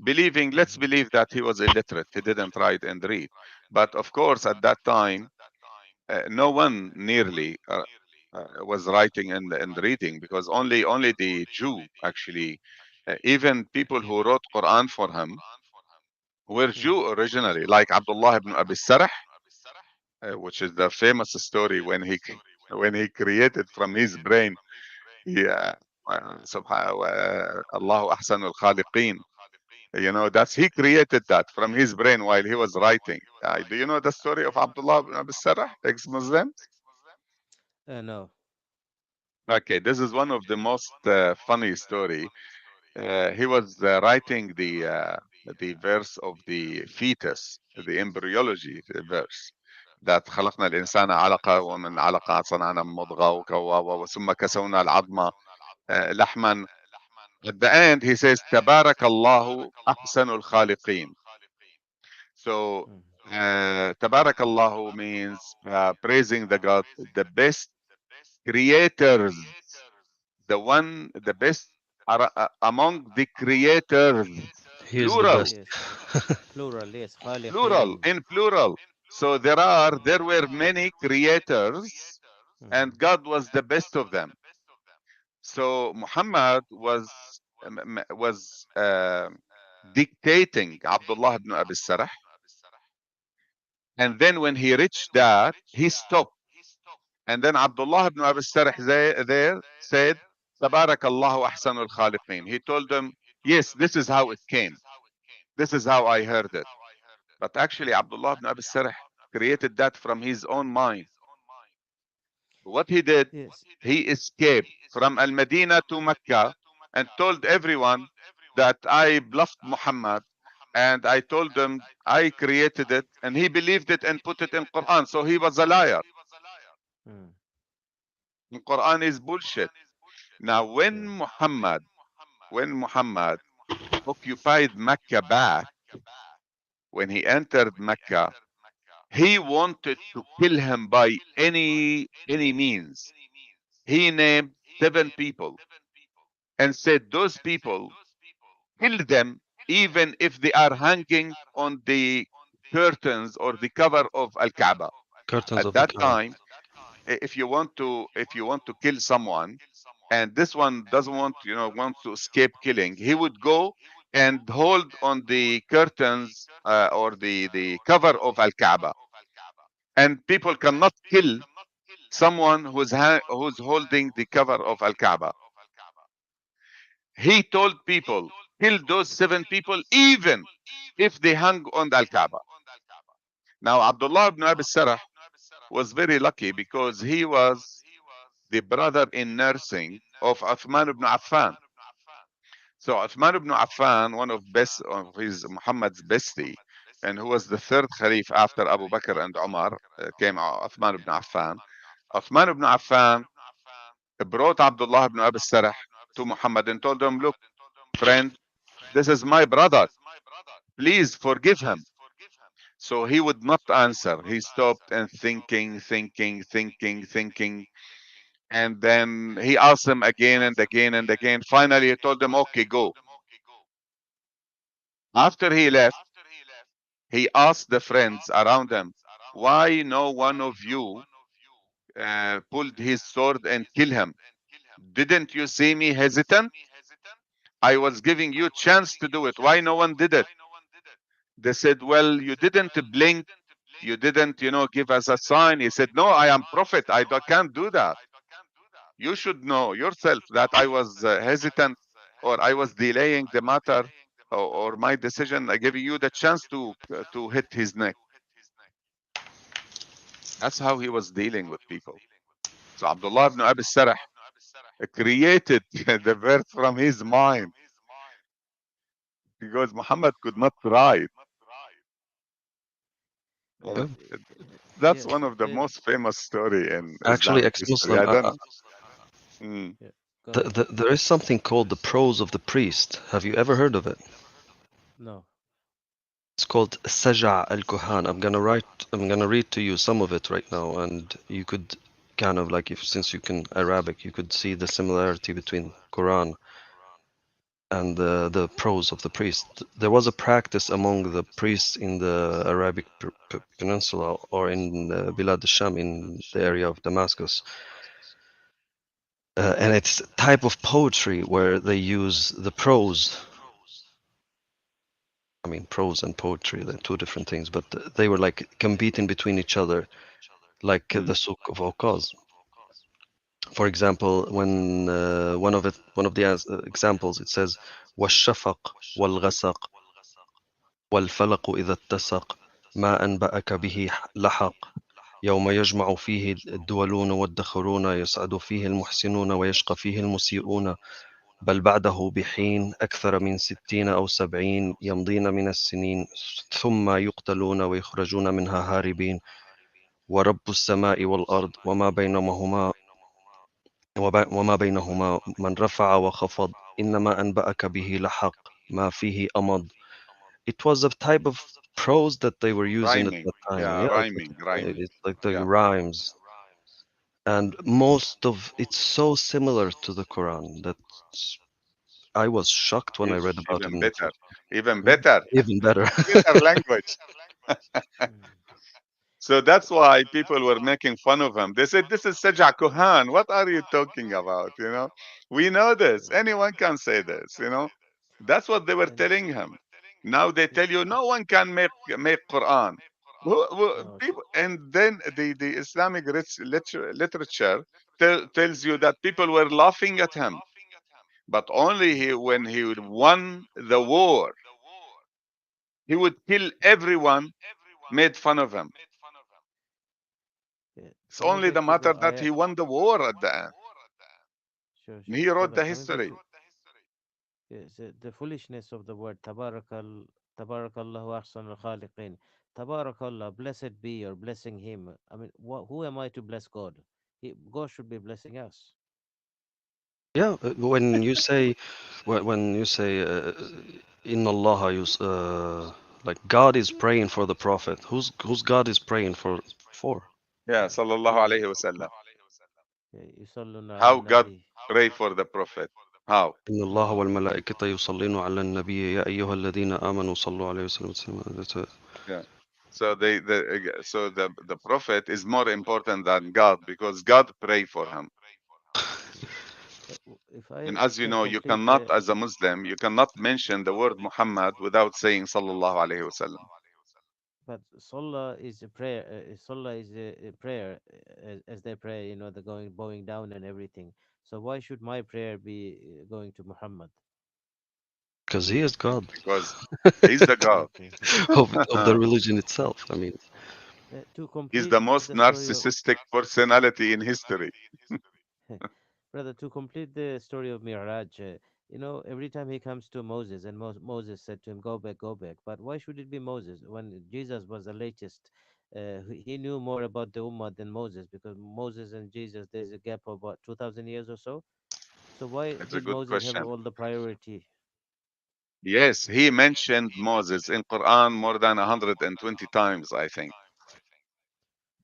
believing, let's Mhm. believe that he was illiterate. He didn't write and read. But of course, at that time, no one nearly was writing and reading because only the Jew actually, even people who wrote Quran for him were Mm. Jew originally, like Abdullah ibn Abi Sarh, which is the famous story when he when he created from his brain. Yeah, subhanahu Allahu ahsanul khaliqeen. You know, that's he created that from his brain while he was writing. Do you know the story of Abdullah ibn Abi Sarh, ex-Muslim? No. Okay, this is one of the most funny story. He was writing the verse of the fetus, the embryology verse. that خلقنا الإنسان علقة ومن علقة صنعنا مضغة ثم كسونا العظم لحما. At the end, he says, تبارك الله أحسن الخالقين. So, Mm. تبارك الله means praising the God, the best creators, the best among the creators, He is the plural, best. Yes. Plural. Yes. plural, خالقين. in plural. So there were many creators, Mhm. and God was the best of them. So Muhammad was dictating Abdullah ibn Abi Sarh, and then when he reached that, he stopped. And then Abdullah ibn Abi Sarh there said, "Tabarak Allahu ahsanul khaliqin." He told them, "Yes, this is how it came. This is how I heard it." But actually, Abdullah ibn Abi Sarh created that from his own mind. What he did, Yes. he escaped from Al-Madina to Mecca and told everyone that I bluffed Muhammad and I told them I created it and he believed it and put it in Quran. So he was a liar. Mm. The Quran is bullshit. Now Yeah. when Muhammad occupied Mecca back, when he entered Mecca, he wanted to kill him by any means. He named 7 people and said those people kill them even if they are hanging on the curtains or the cover of Al-Kaaba. Curtains At of the that Kaaba. time, if you want to kill someone and this one doesn't wants to escape killing, he would go and hold on the curtains or the cover of Al-Kaaba. And people cannot kill someone who's holding the cover of Al-Kaaba. He told people, kill those 7 people, even if they hung on the Al-Kaaba. Now, Abdullah ibn Abi Sarh was very lucky because he was the brother in nursing of Uthman ibn Affan. So Uthman ibn Affan, one of his Muhammad's bestie, and who was the third Khalif after Abu Bakr and Umar, came Uthman ibn Affan. Uthman ibn Affan brought Abdullah ibn Abi Sarh to Muhammad and told him, look, friend, this is my brother. Please forgive him. So he would not answer. He stopped and thinking. And then he asked him again and again and again. Finally, he told them, okay, go. After he left, he asked the friends around him, why no one of you pulled his sword and kill him? Didn't you see me hesitant? I was giving you chance to do it. Why no one did it? They said, well, you didn't blink. You didn't, give us a sign. He said, no, I am prophet. Can't do that. You should know yourself that I was hesitant, or I was delaying the matter, or my decision. I gave you the chance to hit his neck. That's how he was dealing with people. So Abdullah ibn Abi Sarh created the verse from his mind because Muhammad could not write. Uh, Uh, Yeah. That's yes, one of the most famous story in Actually, Islamic history. ex-Muslim, I don't. Mm. yeah. Go ahead. there is something called the prose of the priest. Have you ever heard of it? No. It's called Saja al-Kuhan. I'm gonna read to you some of it right now, and you could kind of like, if since you can Arabic, you could see the similarity between Quran and the prose of the priest. There was a practice among the priests in the Arabic Peninsula, or in Bilad al-Sham, in the area of Damascus, and it's a type of poetry where they use the prose. I mean, prose and poetry, they're two different things, but they were like competing between each other, like Mm. the Suk of Awqaz. For example, when one of the examples, it says, "والشفق والغسق والفلق إذا اتسق ما أنبأك به لحق يوم يجمع فيه الدولون والدخرون يسعد فيه المحسنون ويشقى فيه المسيئون بل بعده بحين أكثر من 60 أو 70 يمضين من السنين ثم يقتلون ويخرجون منها هاربين ورب السماء والأرض وما بينهما من رفع وخفض إنما أنبأك به لحق ما فيه أمض." It was a type of prose that they were using at Rhyming. that time. Yeah, Yeah, rhyming. it's like the Yeah. rhymes, and most of it's so similar to the Quran that I was shocked when I read about it. Even better. Even Yeah, better. even better. Better language. Mm. So that's why people were making fun of him. They said, this is Saj'a Kohan. What are you talking about? We know this. Anyone can say this. That's what they were And telling him. Now they yes, tell you no one can make Quran. no. People, and then the Islamic literature tells you that people were laughing at him, but only when he won the war, he would kill everyone, made fun of him. Yeah. It's Coming only back the to the matter that ayah. he won the war at the end. Sure, sure, He wrote brother. the Coming back history. to yes, the foolishness of the word Tabarakallahu ahsanul khaliqin. Tabarakallah, blessed be or blessing him. I mean, who am I to bless God? God should be blessing us. Yeah, when you say Inna Allah like God is praying for the Prophet. Whose God is praying for? Yeah, sallallahu Jesus. alayhi wasallam. Yusalluna ala How God nabi. pray for the Prophet? How? إن الله والملائكة يصلون على النبي يا أيها الذين آمنوا صلوا عليه وسلم تسليما. Yeah. So the Prophet is more important than God because God pray for him. If And I as you can know, you complete cannot, the as a Muslim, you cannot mention the word Muhammad without saying sallallahu alayhi wasallam. but Salah is a prayer. Salah is a prayer as they pray. The going bowing down and everything. So why should my prayer be going to Muhammad? Because he is God Because he's the God. Okay. of the religion itself. I mean, To He's complete the most the story of narcissistic personality in history. brother, to complete the story of Mi'raj, every time he comes to Moses, and Moses said to him, "Go back, go back." But why should it be Moses when Jesus was the latest? He knew more about the Ummah than Moses, because Moses and Jesus, there's a gap of about 2,000 years or so. So why It's a did good Moses have question. all the priority? Yes, he mentioned Moses in Quran more than 120 times, I think,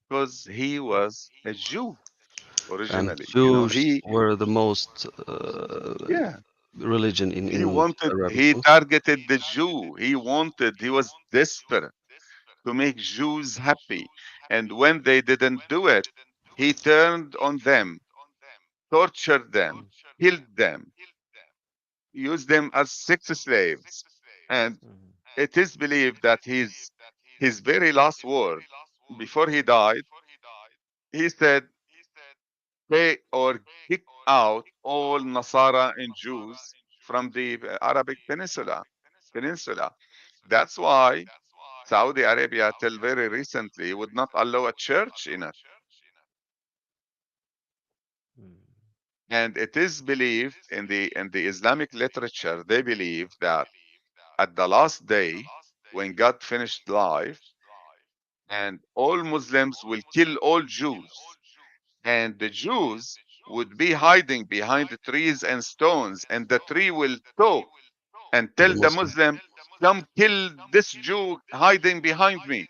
because he was a Jew And originally. You know, Jews were the most yeah, religion he in wanted, Arabic. he No? targeted the Jew. He was desperate to make Jews happy. And when they didn't do it, he turned on them, tortured them, killed them, used them as sex slaves. And Mhm. it is believed that his very last word before he died, he said, "Pay or kick out all Nasara and Jews from the Arabic Peninsula." That's why Saudi Arabia, till very recently, would not allow a church in it. Mm. And it is believed in the Islamic literature, they believe that at the last day, when God finished life, and all Muslims will kill all Jews, and the Jews would be hiding behind the trees and stones, and the tree will talk and The tell the Muslim. Muslim, "Come kill this Jew hiding behind me."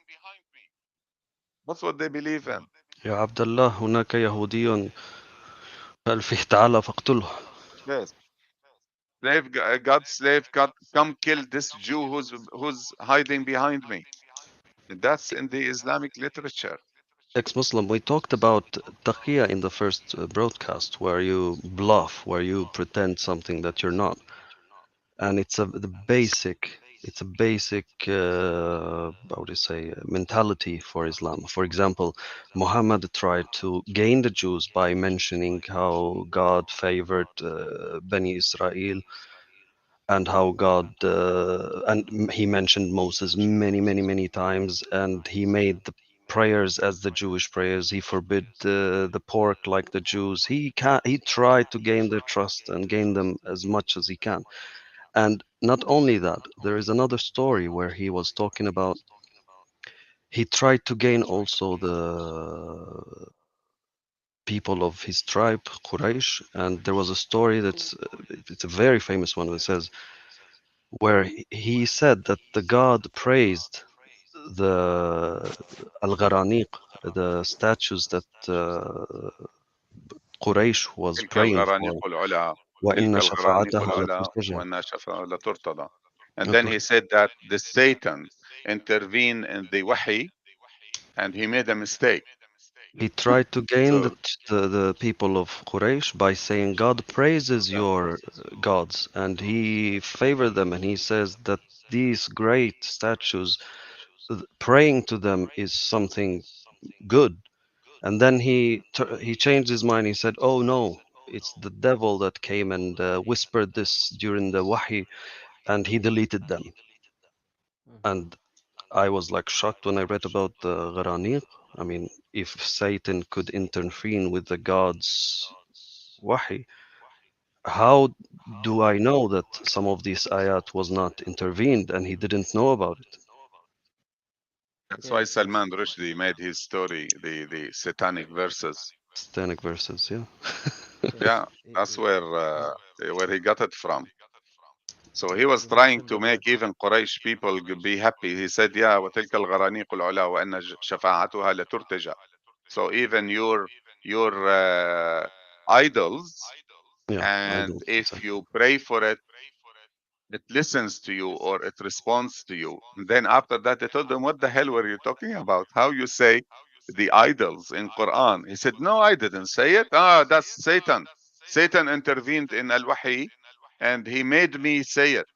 That's what they believe in. يا عبد الله هناك يهودي قال فيه تعالى فاقتله. Yes. God's slave, God, come kill this Jew who's hiding behind me. And that's in the Islamic literature. Ex-Muslim, we talked about taqiyya in the first broadcast, where you bluff, where you pretend something that you're not. And it's a basic how would you say mentality for Islam. For example, Muhammad tried to gain the Jews by mentioning how God favored Bani Israel, and how God he mentioned Moses many times, and he made the prayers as the Jewish prayers. He forbid the pork like the Jews. He tried to gain their trust and gain them as much as he can. And not only that, there is another story where he was talking about he tried to gain also the people of his tribe, Quraysh. And there was a story it's a very famous one that says where he said that the god praised the al-Gharaniq, the statues that Quraysh was تلك praying for. الغرانيق العلا تلك وَإِنَّ الغرانيق شَفَاعَتَهَا العلا لَتُرْتَجَى. وأنها شفاعة لترتضى. And then Okay. he said that the Satan intervened in the wahi and he made a mistake. He tried to gain So the people of Quraysh by saying God praises your gods, and he favored them, and he says that these great statues, praying to them is something good. And then he changed his mind. He said, "Oh no, it's the devil that came and whispered this during the wahi," and he deleted them. Mhm. And I was like shocked when I read about the Gharaniq. I mean, if Satan could intervene with the gods' wahi, how do I know that some of these ayat was not intervened and he didn't know about it? that's why Yes, yes, Salman Rushdie made his story, the satanic verses. Satanic verses, yeah. Yeah, yes. that's Uh, where he got it from. So he was he trying mentioned to that. make even Quraysh people be happy. He said, "Yeah, وتلك الغرانيق العلا وأن شفاعتها لترتجى." So even your idols, Yeah, and idols, if exactly. you pray for it, it listens to you or it responds to you. And then after that, they told him, "What the hell were you talking about? How you say the idols in Quran?" He said, "No, I didn't say it. Ah, that's Satan. Satan intervened in Al-Wahi and he made me say it."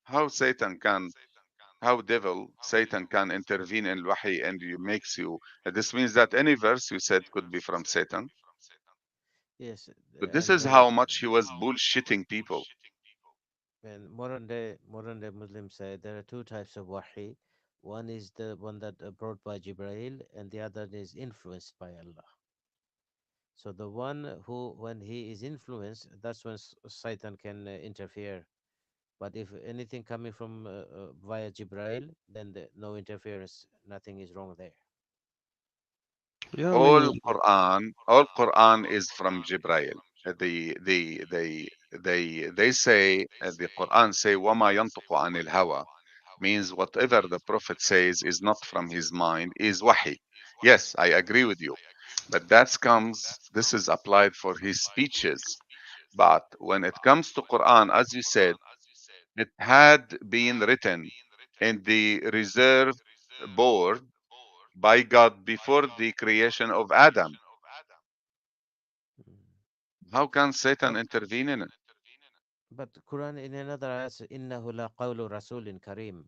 How Satan can, how devil Satan can intervene in Al-Wahi and you makes you. This means that any verse you said could be from Satan. Yes, But this and is how much he was bullshitting people. modern day Muslims say there are two types of wahi. One is the one that brought by Jibreel, and the other is influenced by Allah. So the one who, when he is influenced, that's when Satan can interfere. But if anything coming from via Jibreel, then no interference, nothing is wrong there. Yeah, I mean, All Quran is from Jibreel. they say the Quran say وَمَا يَنطُقُ عَنِ الْهَوَى means whatever the Prophet says is not from his mind, is wahi. Yes, I agree with you. But that comes, this is applied for his speeches. But when it comes to Quran, as you said, it had been written in the reserve board by God before the creation of Adam. Mm. How can Satan But intervene in it? Quran in another ayah says, "Innahu la qawlu rasulin kareem."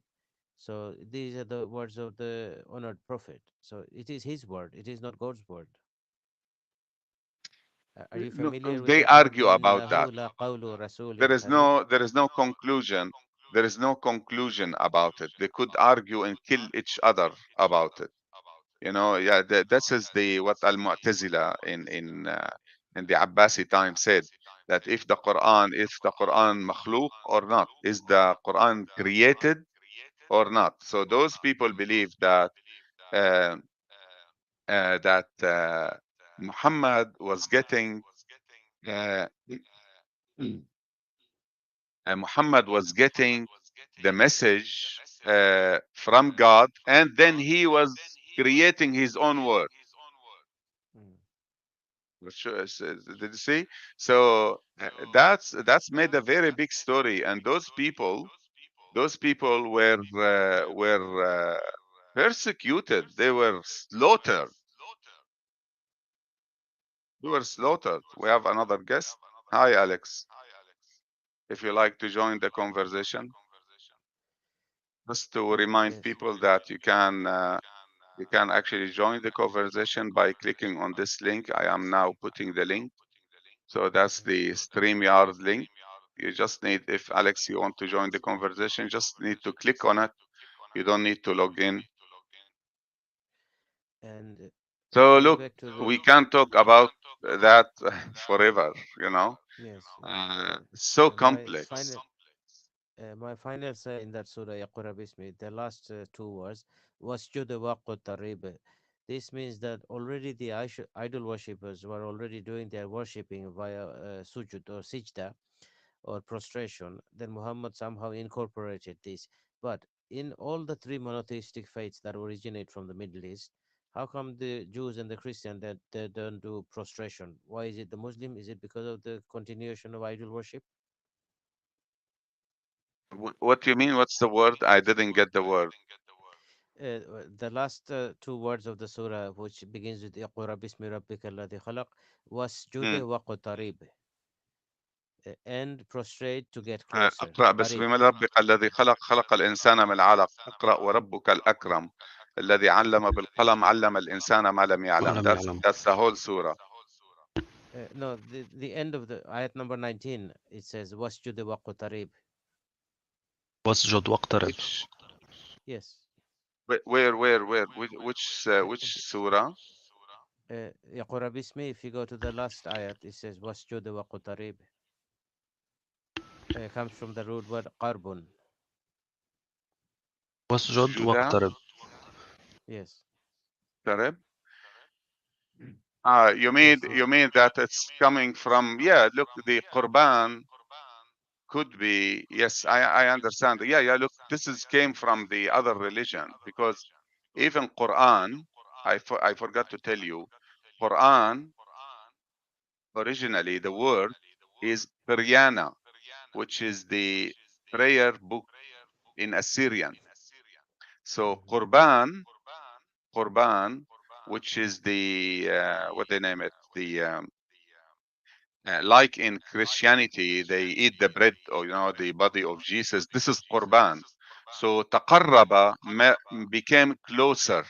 So these are the words of the honored prophet. So it is his word. It is not God's word. Are you Look, familiar with they that word? argue about that. Innahu la qawlu There rasulin is kareem. no there is no conclusion. There is no conclusion about it. They could argue and kill each other about it. You know, yeah, this is the what Al-Mu'tazila in the Abbasi time said that if the Quran makhluk or not, is the Quran created or not? So those people believe uh, that Muhammad was getting uh, Muhammad was getting the message from God, and then he was creating his own word. Mm. Did you see? So that's made a very big story, and those people were persecuted. They were slaughtered. They were slaughtered. We have another guest. Hi, Alex. If you like to join the conversation, just to remind Yes. people that you can actually join the conversation by clicking on this link. I am now putting the link. So that's Okay. the StreamYard link. You just need, if Alex, you want to join the conversation, just need to click on it. You don't need to log in. And So going look, back to the we can talk about that forever, you know. yes, It's so my complex. my final say in that surah Yaqra Bismi, the last two words wasjud wa qutarib. This means that already the idol worshippers were already doing their worshipping via sujud or sijda or prostration. Then Muhammad somehow incorporated this. But in all the three monotheistic faiths that originate from the Middle East, how come the Jews and the Christian that they don't do prostration? Why is it the Muslim? Is it because of the continuation of idol worship? What do you mean? What's the word? I didn't get the word. The last two words of the surah, which begins with "Iqra bismi rabbika alladhi khalaq," wasjud Hmm. wa and prostrate to get closer. اقرأ Qarib. باسم ربك الذي خلق الإنسان من علق اقرأ وربك الأكرم الذي علم بالقلم علم الإنسان ما لم ما يعلم. لم يعلم. That's the whole surah. No, the end of the ayat number 19, it says wasjud wa qutarib. واسجد واقترب. Which Yes. where which surah? Yaqra bismi, if you go to the last ayat, it says wasjud wa qutarib. Comes from the root word qarbun. واسجد Sujuda واقترب. Yes. Tareb. Yes. You mean that it's coming from, yeah, look, the Qurban could be, yes, I understand. Yeah, look, this is came from the other religion because even Quran, I forgot to tell you, Quran originally the word is Qaryana, which is the prayer book in Assyrian. So Mhm. Qurban, which is the what they name it, the like in Christianity, they eat the bread or the body of Jesus. This is Qurban. So taqarraba became closer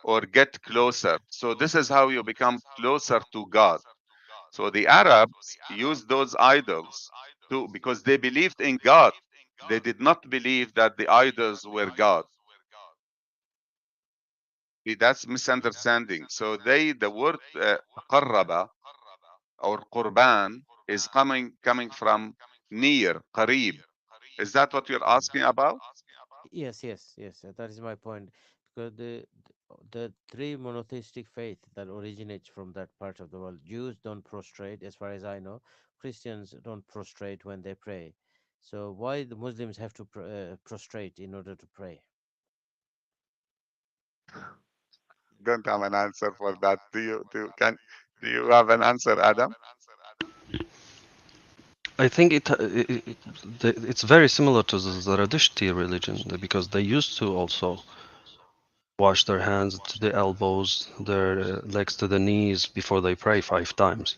or get closer. So this is how you become closer to God. So the Arabs used those idols to because they believed in God. They did not believe that the idols were God. See, that's misunderstanding. So the word taqarraba or Qurban is coming from near, qarib. Is that what you're Mhm. asking about? Yes, yes, yes. That is my point. the three monotheistic faith that originates from that part of the world. Jews don't prostrate, as far as I know. Christians don't prostrate when they pray. So why the Muslims have to prostrate in order to pray? Don't have an answer for that. Do you have an answer, Adam? I think it's very similar to the Zoroastrian religion because they used to also wash their hands to the elbows, their legs to the knees before they pray 5 times.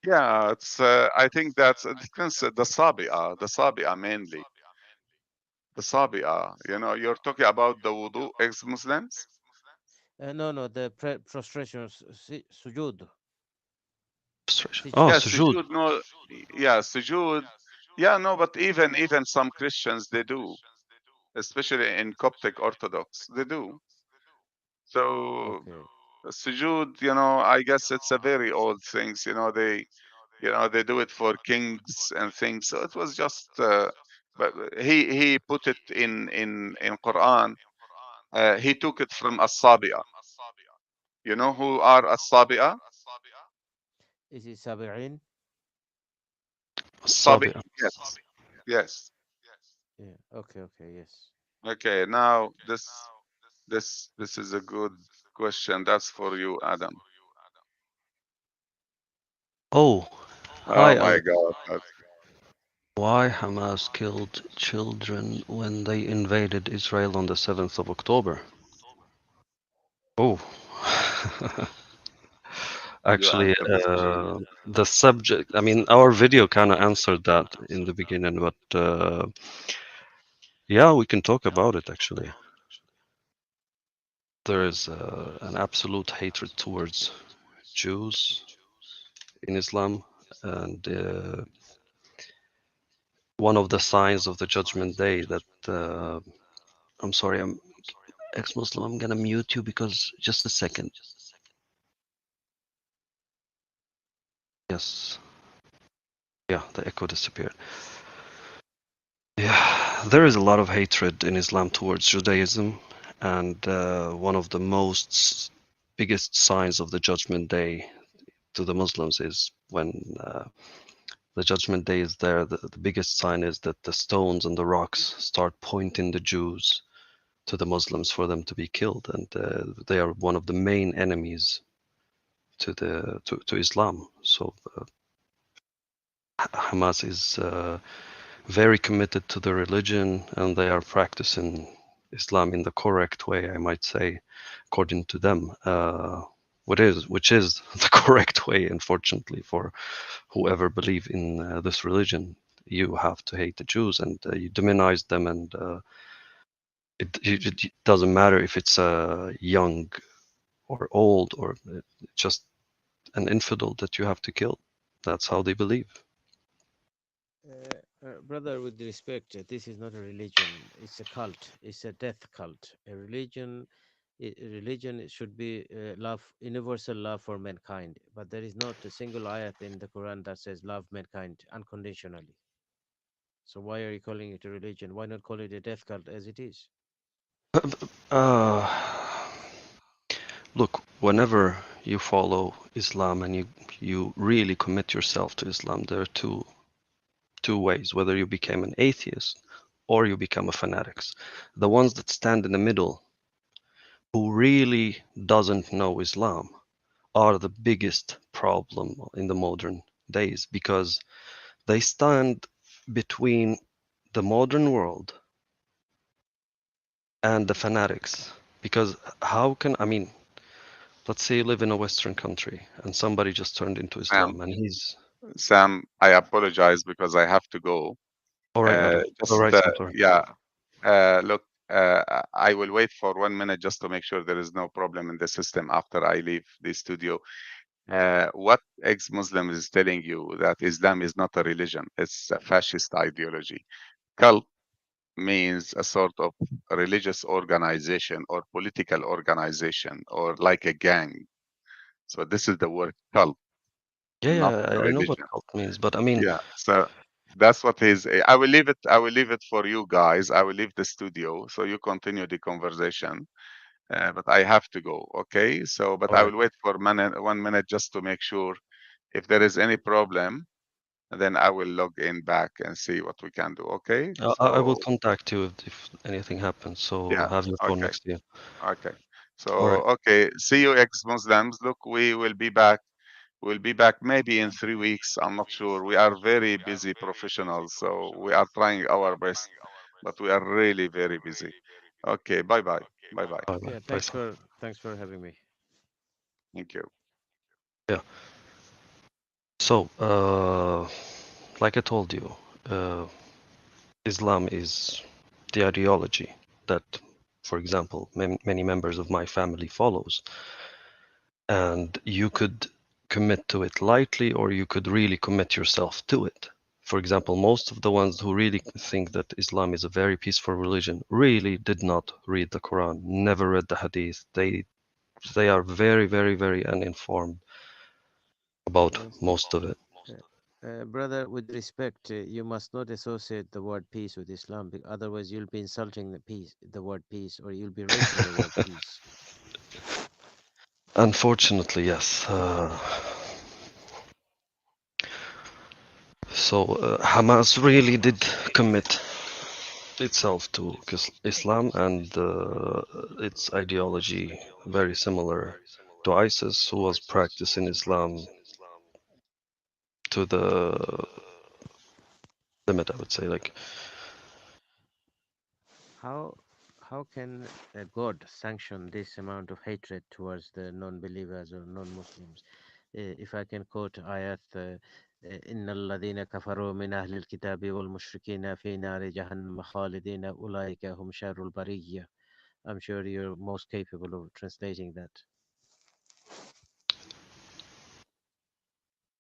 Yeah, it's. I think that's it depends. The Sabi'a mainly. The Sabi'a. You know, you're talking about the wudu ex-Muslims. No, no, the prostration, sujud, Prostration. Oh, Yeah, sijda. sujood. sujood. No, yeah, sujood. Yeah, no, but even some Christians they do, especially in Coptic Orthodox, they do. So Okay. sujood, you know, I guess it's a very old things. They do it for kings and things. So it was just, but he put it in Quran. He took it from As-Sabi'a. You know who are As-Sabi'a? Is it sabi'in? Sabi. Sabi. Yes, yes. Yeah. Okay. Okay. Yes. Okay, now this is a good question. That's for you, Adam. Oh, Oh hi my Al. God. Why Hamas killed children when they invaded Israel on the 7th of October? Oh, You actually, answer this question. the subject, I mean, our video kind of answered that in the beginning, but yeah, we can talk about it actually. There is an absolute hatred towards Jews in Islam, and one of the signs of the Judgment Day that I'm sorry, I'm ex-Muslim. I'm gonna mute you because just a second. Yes, yeah, the echo disappeared. Yeah, there is a lot of hatred in Islam towards Judaism, and one of the most biggest signs of the Judgment Day to the Muslims is when the Judgment Day is there. The biggest sign is that the stones and the rocks start pointing the Jews to the Muslims for them to be killed, and they are one of the main enemies to Islam. So Hamas is very committed to the religion, and they are practicing Islam in the correct way, I might say, according to them. Which is the correct way, unfortunately, for whoever believe in this religion. You have to hate the Jews, and you demonize them, and it doesn't matter if it's young or old or just an infidel that you have to kill. That's how they believe. Brother, with respect, this is not a religion. It's a cult. It's a death cult. A religion should be love, universal love for mankind. But there is not a single ayat in the Quran that says love mankind unconditionally. So why are you calling it a religion? Why not call it a death cult as it is? Uh, Look, whenever you follow Islam and you really commit yourself to Islam, there are two ways, whether you become an atheist or you become a fanatic. The ones that stand in the middle, who really doesn't know Islam, are the biggest problem in the modern days because they stand between the modern world and the fanatics. Because how can, I mean, let's say you live in a Western country and somebody just turned into Sam, Islam and he's Sam, I apologize because I have to go. all right, Adam. All Just right, Santor. yeah. Look, I will wait for 1 minute just to make sure there is no problem in the system after I leave the studio. What ex-Muslim is telling you that Islam is not a religion; it's a fascist ideology. Cult means a sort of religious organization or political organization or like a gang. So this is the word cult, Yeah, not yeah, I know what religion. cult means, but I mean, Yeah. So. That's what he's. I will leave it. I will leave it for you guys. I will leave the studio so you continue the conversation. But I have to go. Okay. So, but All I right. will wait for 1 minute just to make sure if there is any problem. Then I will log in back and see what we can do. Okay. I will So contact you if anything happens. So yeah. have your phone Okay. next to you. Okay. So All right. okay. See you, ex-Muslims. Look, we will be back. We'll be back maybe in 3 weeks. I'm not sure. We are very busy professionals, so we are trying our best, but we are really very busy. Okay. Bye bye. Bye bye. Bye bye. Yeah, Bye, Sam. thanks for having me. Thank you. Yeah. So, like I told you, uh, Islam is the ideology that, for example, many members of my family follows, and you could commit to it lightly, or you could really commit yourself to it. For example, most of the ones who really think that Islam is a very peaceful religion really did not read the Quran, never read the Hadith. They are very, very, very uninformed about Yes. most of it. Brother, with respect, you must not associate the word peace with Islam, otherwise you'll be insulting the word peace, or you'll be raising the word peace. Unfortunately, yes. So Hamas really did commit itself to Islam, and its ideology very similar to ISIS, who was practicing Islam to the limit, I would say. Like, How how can God sanction this amount of hatred towards the non-believers or non-Muslims? If I can quote ayat, إن الذين كفروا من أهل الكتاب والمشركين في نار جهنم خالدين أولئك هم شر البرية. I'm sure you're most capable of translating that.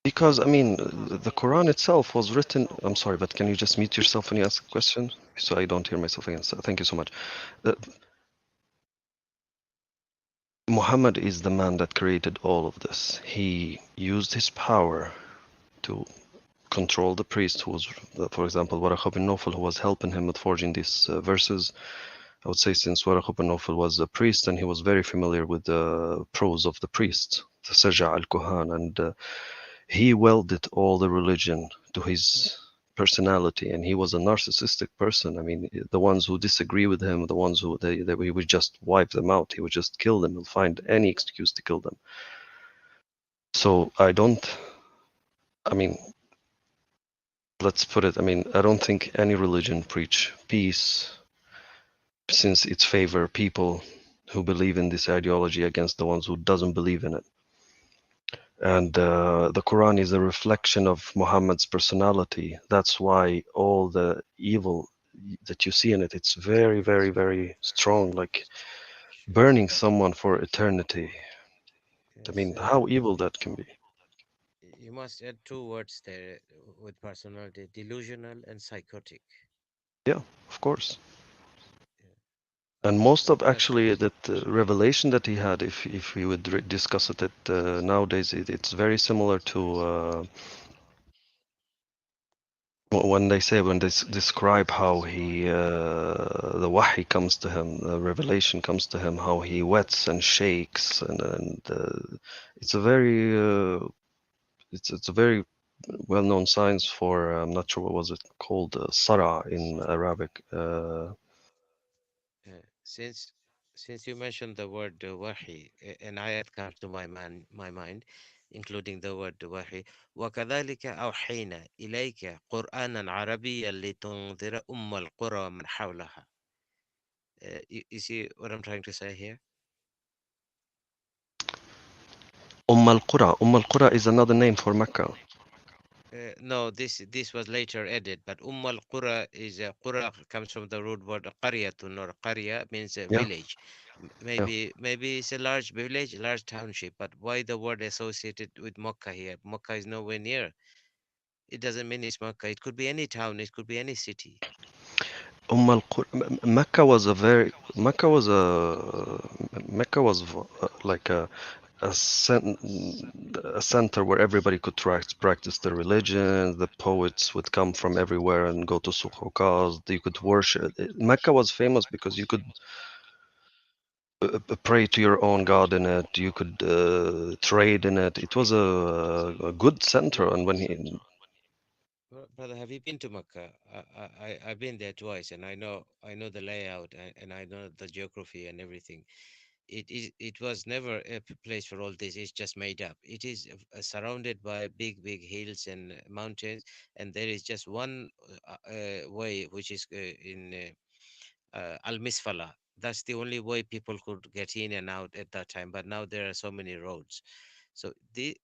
because I mean, the Quran itself was written. I'm sorry, but can you just mute yourself when you ask a question so I don't hear myself again? So, thank you so much. Uh, Muhammad is the man that created all of this. He used his power to control the priest who was, for example, Waraq bin Nawfal, who was helping him with forging these verses. I would say since Waraq bin Nawfal was a priest and he was very familiar with the prose of the priests, the Saja al-Kuhan, and he welded all the religion to his personality, and he was a narcissistic person. I mean, the ones who disagree with him, the ones who he would just wipe them out. He would just kill them. He'll find any excuse to kill them. So I don't. I mean, let's put it. I mean, I don't think any religion preach peace, since it's favor people who believe in this ideology against the ones who doesn't believe in it. And the Quran is a reflection of Muhammad's personality. That's why all the evil that you see in it, it's very, very, very strong, like burning someone for eternity. I Yes, mean, how evil that can be. you must add two words there with personality: delusional and psychotic. Yeah, of course. Yeah. And most of That's actually that revelation that he had, if we would discuss it nowadays, it's very similar to when they say, when they describe how he the wahi comes to him, the revelation comes to him, how he wets and shakes, and it's a very it's a very well-known science for I'm not sure what was it called, sara in Arabic. since you mentioned the word wahi, an ayat comes to my mind, including the word wahi. وكذلك أوحينا إليك قرآنا عربيا لتنذر أم القرى ومن حولها. You see what I'm trying to say here? Umm al-Qura is another name for Mecca. No, this was later added, but al Qura is Qura comes from the root word qaryatun, or qarya means a Yeah, village. yeah. Maybe it's a large village, large township, but why the word associated with Makkah here? Makkah is nowhere near. It doesn't mean it's Makkah. It could be any town, it could be any city. Mecca was a very Mecca was a like a a, a center where everybody could practice their religion. The poets would come from everywhere and go to Sukhokaz. You could worship. Mecca was famous because you could pray to your own god in it. You could trade in it. It was a good center. And when he, Brother, have you been to Mecca? I've been there twice, and I know the layout, and I know the geography and everything. It was never a place for all this. It's just made up. It is surrounded by big hills and mountains, and there is just one way, which is in Al Misfala. That's the only way people could get in and out at that time. But now there are so many roads. So the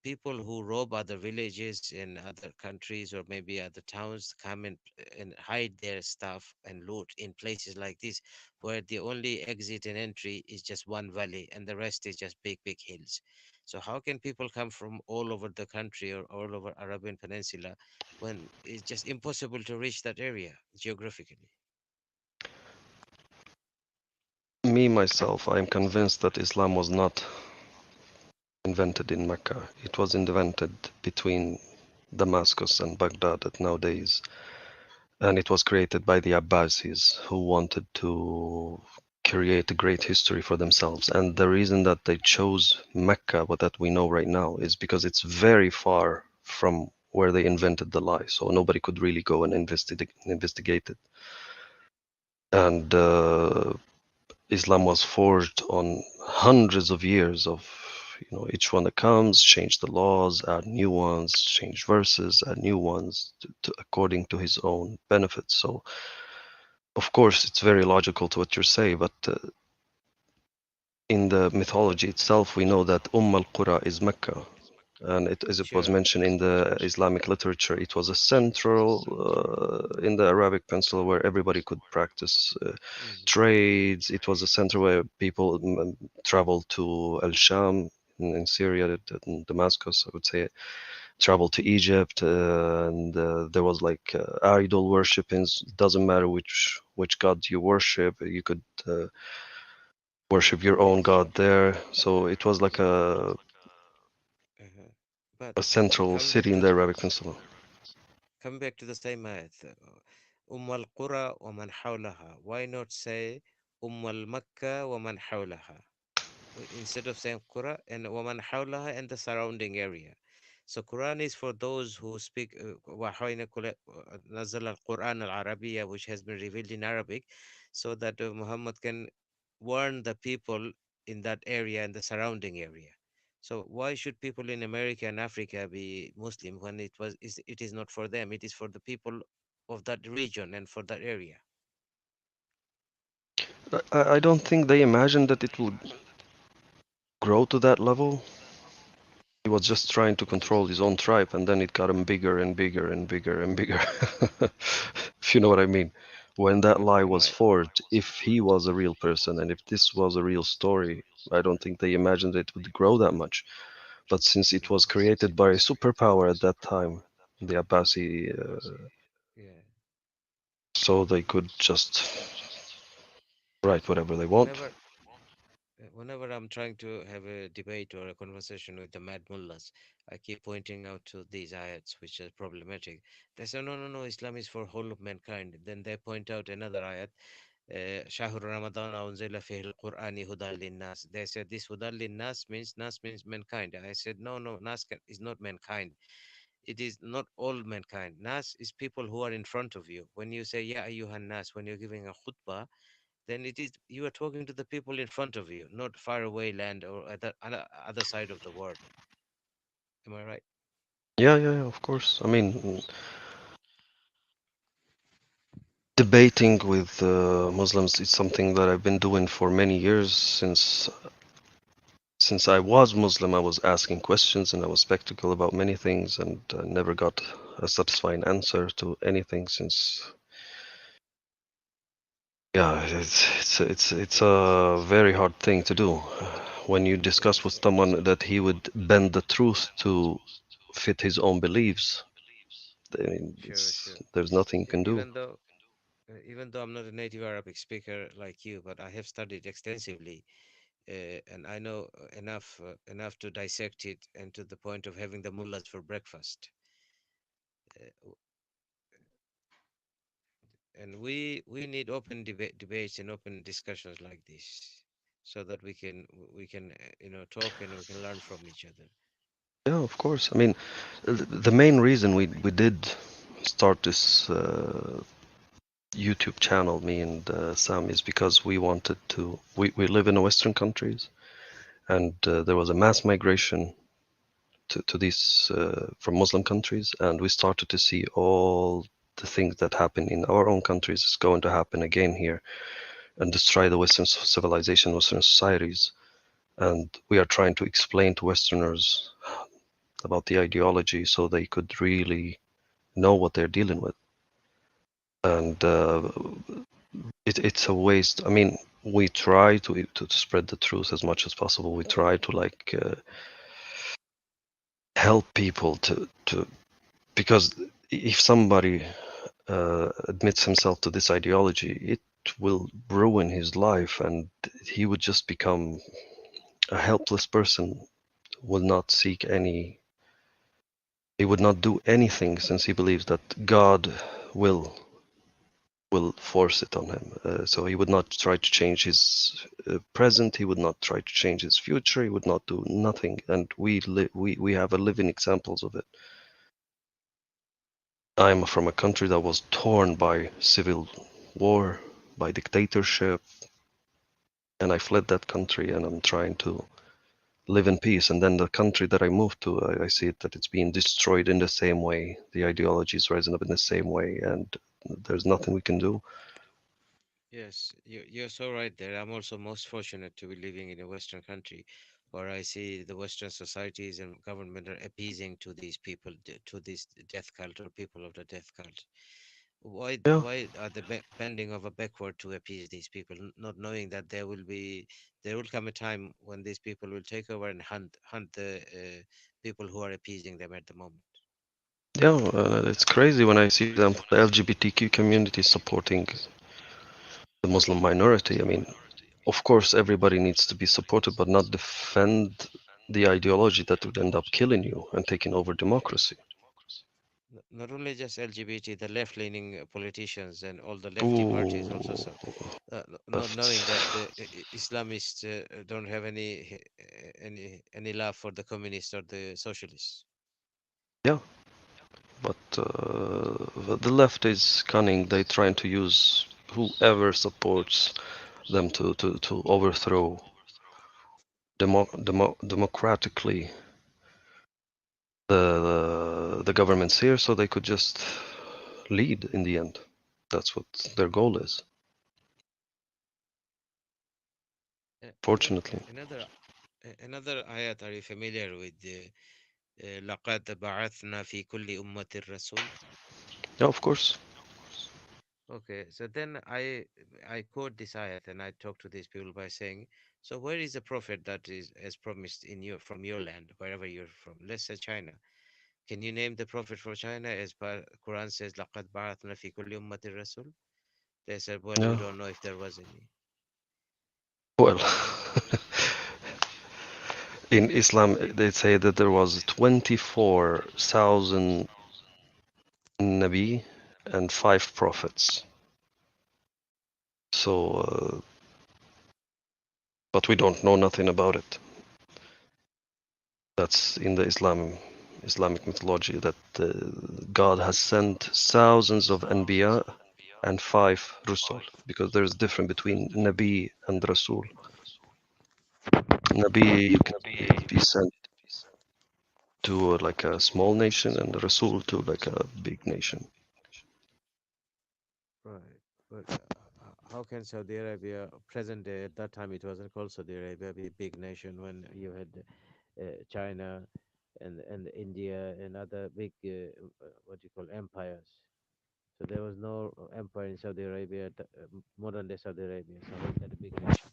people who rob other villages in other countries or maybe other towns come and hide their stuff and loot in places like this, where the only exit and entry is just one valley and the rest is just big hills. So how can people come from all over the country or all over Arabian Peninsula when it's just impossible to reach that area geographically? me myself, I am convinced that Islam was not invented in Mecca. It was invented between Damascus and Baghdad at nowadays, and it was created by the Abbasis who wanted to create a great history for themselves. And the reason that they chose Mecca, what that we know right now, is because it's very far from where they invented the lie, so nobody could really go and investigate it. And Islam was forged on hundreds of years of, each one that comes, change the laws, add new ones, change verses, add new ones according to his own benefits. So, of course, it's very logical to what you say, but in the mythology itself, we know that al-Qura is Mecca. And as it was Sure. mentioned in the Islamic literature, it was a central in the Arabic Peninsula where everybody could practice Mhm. trades. It was a center where people traveled to Al-Sham in Syria, in Damascus, I would say, traveled to Egypt, and there was like idol worshiping. Doesn't matter which god you worship, you could worship your own god there. So it was like Uh-huh. But a central coming back city in to the Arabic Peninsula. the same ayat, al Qura wa man hawlaha. Why not say al Makkah wa man hawlaha? Instead of saying Qura and wa man hawlaha and the surrounding area. So Quran is for those who speak وَحَوَيْنَا نَزَّلَ الْقُرْآنَ الْعَرَبِيَّة, which has been revealed in Arabic, so that Muhammad can warn the people in that area and the surrounding area. So why should people in America and Africa be Muslim when it is not for them? It is for the people of that region and for that area. I don't think they imagined that it would grow to that level. He was just trying to control his own tribe, and then it got him bigger and bigger and bigger and bigger. If you know what I mean. When that lie was Right. forged, if he was a real person and if this was a real story, I don't think they imagined it would grow that much. But since it was Mhm. created by a superpower at that time, the Abbasi, Yeah. so they could just write So whatever they want. whenever I'm trying to have a debate or a conversation with the mad mullahs, I keep pointing out to these ayats which are problematic. They say, no, no, no, Islam is for whole of mankind. Then they point out another ayat, شهر رمضان أنزل فيه القرآن هدى للناس. They said this هدى للناس means nas means mankind. I said, no, no, is not mankind. It is not all mankind. Nas is people who are in front of you. When you say, Ya ayyuhan nas, when you're giving a khutbah, then it is you are talking to the people in front of you, not far away land or other side of the world. Am I right? Yeah, yeah, yeah, of course. I mean, debating with Muslims is something that I've been doing for many years. Since I was Muslim, I was asking questions and I was skeptical about many things, and never got a satisfying answer to anything. Since yeah, it's a very hard thing to do when you Yeah, discuss with sure. someone that he would bend the truth to fit his own beliefs. I mean, Sure, sure. there's nothing you E- can do. even though Even though I'm not a native Arabic speaker like you, but I have studied extensively and I know enough to dissect it, and to the point of having the mullahs for breakfast. And we need open debates and open discussions like this, so that we can talk and we can learn from each other. Yeah, of course. I mean, the main reason we did start this YouTube channel, me and Sam, is because we wanted to. We live in the Western countries, and there was a mass migration to these from Muslim countries, and we started to see all the things that happen in our own countries is going to happen again here and destroy the Western civilization, Western societies. And we are trying to explain to Westerners about the ideology so they could really know what they're dealing with. And it's a waste. I mean, we try to spread the truth as much as possible. We try to like help people to because if somebody admits himself to this ideology, it will ruin his life, and he would just become a helpless person. Will not seek any. He would not do anything since he believes that God will will force it on him. So he would not try to change his present. He would not try to change his future. He would not do nothing. And we have a living examples of it. I'm from a country that was torn by civil war, by dictatorship, and I fled that country, and I'm trying to live in peace. And then the country that I moved to, I see it that it's being destroyed in the same way. The ideology is rising up in the same way, and there's nothing we can do. Yes, you're so right there. I'm also most fortunate to be living in a Western country, where I see the Western societies and government are appeasing to these people, to this death cult, or people of the death cult. Yeah, Why are they bending over backward to appease these people, not knowing that there will come a time when these people will take over and hunt the people who are appeasing them at the moment. yeah, it's crazy when I see, example, the LGBTQ community supporting the Muslim minority. I mean, of course, everybody needs to be supported, but not defend the ideology that would end up killing you and taking over democracy. Not only just LGBT, the left-leaning politicians and all the lefty parties also, Ooh, so not left. knowing that the Islamists don't have any love for the communists or the socialists. Yeah, but the left is cunning. They trying to use whoever supports them to overthrow democratically the governments here, so they could just lead in the end. That's what their goal is. Fortunately, Another ayat. Are you familiar with the لقد بعثنا في كل أمة رسول? yeah, of course. Okay, so then I quote this ayat and I talk to these people by saying, so where is the prophet that is as promised in your from your land, wherever you're from? Let's say China. Can you name the prophet for China, as Quran says, لقد بعثنا في كل أمة رسول? They said, well, we Yeah. don't know if there was any. Well, in Islam, they say that there was 24,000 Nabi and 5 prophets. So, but we don't know nothing about it. That's in the Islamic mythology that God has sent thousands of Anbiya and 5 Rusul, because there's a difference between Nabi and Rasul. Nabi, you can be sent to like a small nation, and Rasul to like a big nation. Right. But how can Saudi Arabia, present day, at that time it wasn't called Saudi Arabia, be a big nation when you had China and India and other big, what you call, empires? So there was no empire in Saudi Arabia, modern day Saudi Arabia. So how is that a big nation?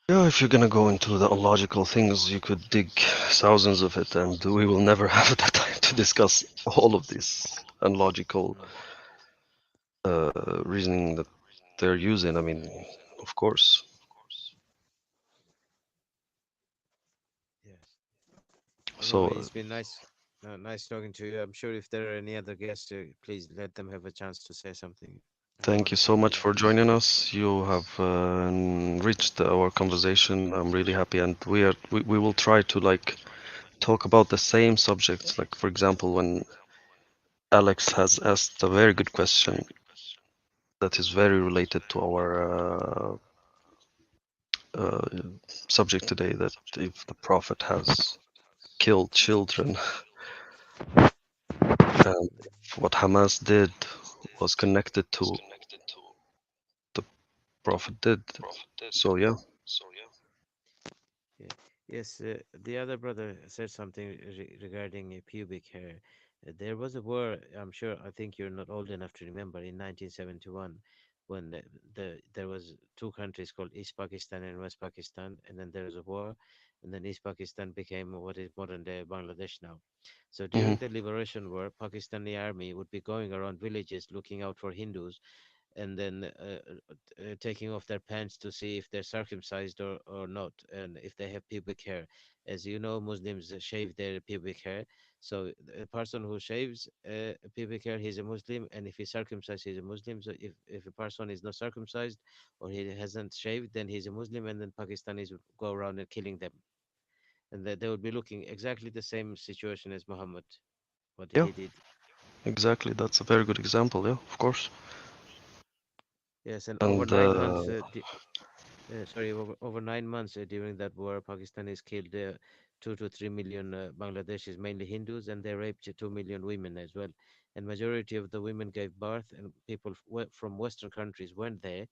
Yeah, if you're gonna go into the illogical things, you could dig thousands of it, and we will never have the time to discuss all of this unlogical Right. reasoning that they're using. I mean, of course. So Anyway, it's been nice talking to you. I'm sure if there are any other guests, please let them have a chance to say something. I don't thank want you to so cut much you for off. joining us. You have reached our conversation. I'm really happy, and we will try to like talk about the same subjects. Like for example, when Alex has asked a very good question that is very related to our uh, subject today, that if the Prophet has killed children and if what Hamas did was connected to the Prophet did. So yeah, Yeah. Yes, the other brother said something regarding pubic hair. There was a war, I'm sure, I think you're not old enough to remember, in 1971 when there was two countries called East Pakistan and West Pakistan, and then there was a war, and then East Pakistan became what is modern day Bangladesh now. So hmm during the liberation war, Pakistani army would be going around villages looking out for Hindus and then taking off their pants to see if they're circumcised or not, and if they have pubic hair. As you know, Muslims shave their pubic hair. So a person who shaves pubic hair, he's a Muslim, and if he's circumcised, he's a Muslim. So if a person is not circumcised or he hasn't shaved, then he's a Muslim, and then Pakistanis would go around and killing them. And they would be looking exactly the same situation as Muhammad, what yeah, he did. exactly. That's a very good example. Yeah, of course. Yes, and over And 9 months, sorry, over 9 months during that war, Pakistanis killed 2 to 3 million Bangladeshis, mainly Hindus, and they raped 2 million women as well. And majority of the women gave birth, and people from Western countries went there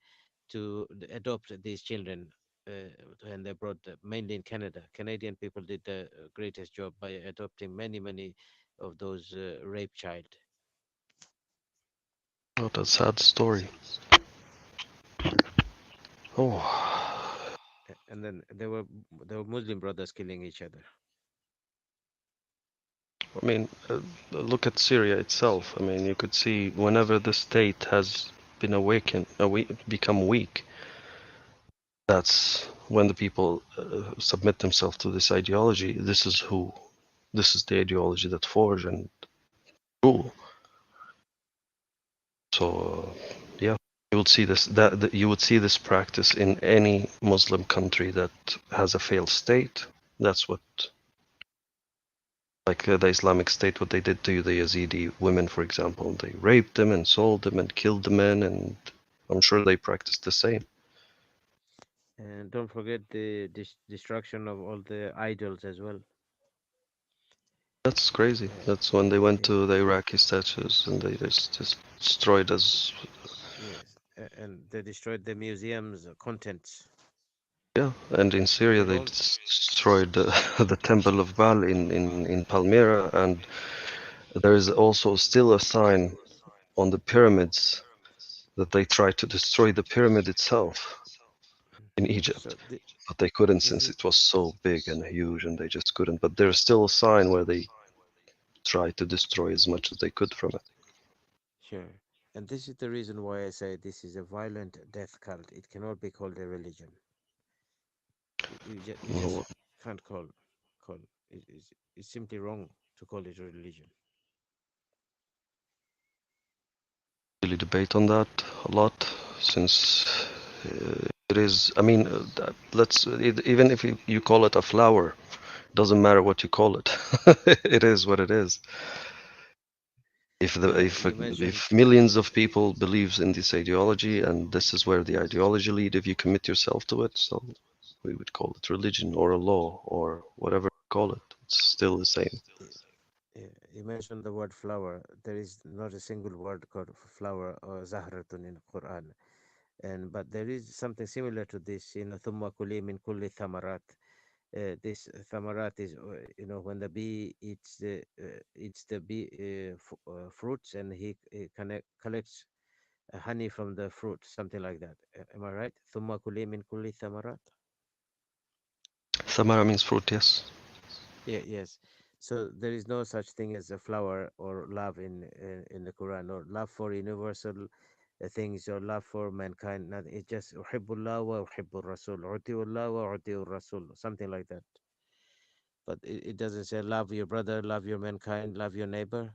to adopt these children, and they brought mainly in Canada. Canadian people did the greatest job by adopting many of those rape child. what a sad story. Oh, And then there were Muslim brothers killing each other. I mean, look at Syria itself. I mean, you could see whenever the state has been awakened, become weak, that's when the people submit themselves to this ideology. This is the ideology that forge and rule. So, yeah, you would see that you would see this practice in any Muslim country that has a failed state. That's what, like the Islamic State, what they did to the Yazidi women, for example. They raped them and sold them and killed the men, and I'm sure they practiced the same. And don't forget the destruction of all the idols as well. That's crazy. Uh, That's when they went yeah, to the Iraqi statues and they just destroyed us. yes, and they destroyed the museum's contents. Yeah, and in Syria And they all, destroyed the Temple of Baal in Palmyra, and there is also still a sign on the pyramids that they tried to destroy the pyramid itself in so Egypt, but they couldn't this since is it was so big and huge, and they just couldn't. But there's still a sign where they tried to destroy as much as they could from it. sure, and this is the reason why I say this is a violent death cult. It cannot be called a religion. You just We'll can't call it's simply wrong to call it a religion. really debate on that a lot since it is. I mean, even if you call it a flower, doesn't matter what you call it. It is what it is. If the Yeah, if you mentioned if millions of people believes in this ideology and this is where the ideology lead, if you commit yourself to it, so we would call it religion or a law or whatever you call it. It's still the same. you mentioned the word flower. There is not a single word called flower or zahratun in Quran. And but there is something similar to this in thumma kuli min kulli thamarat. This thamarat is when the bee eats the bee fruits, and he collects honey from the fruit, something like that. Am I right? Thumma kuli min kulli thamarat. Samara means fruit, yes. Yeah, yes. So there is no such thing as a flower or love in the Quran, or love for universal things, or love for mankind. Nothing. It's just uhibbullah wa uhibbur rasul, utiullah wa utiur rasul, something like that. but it doesn't say love your brother, love your mankind, love your neighbor.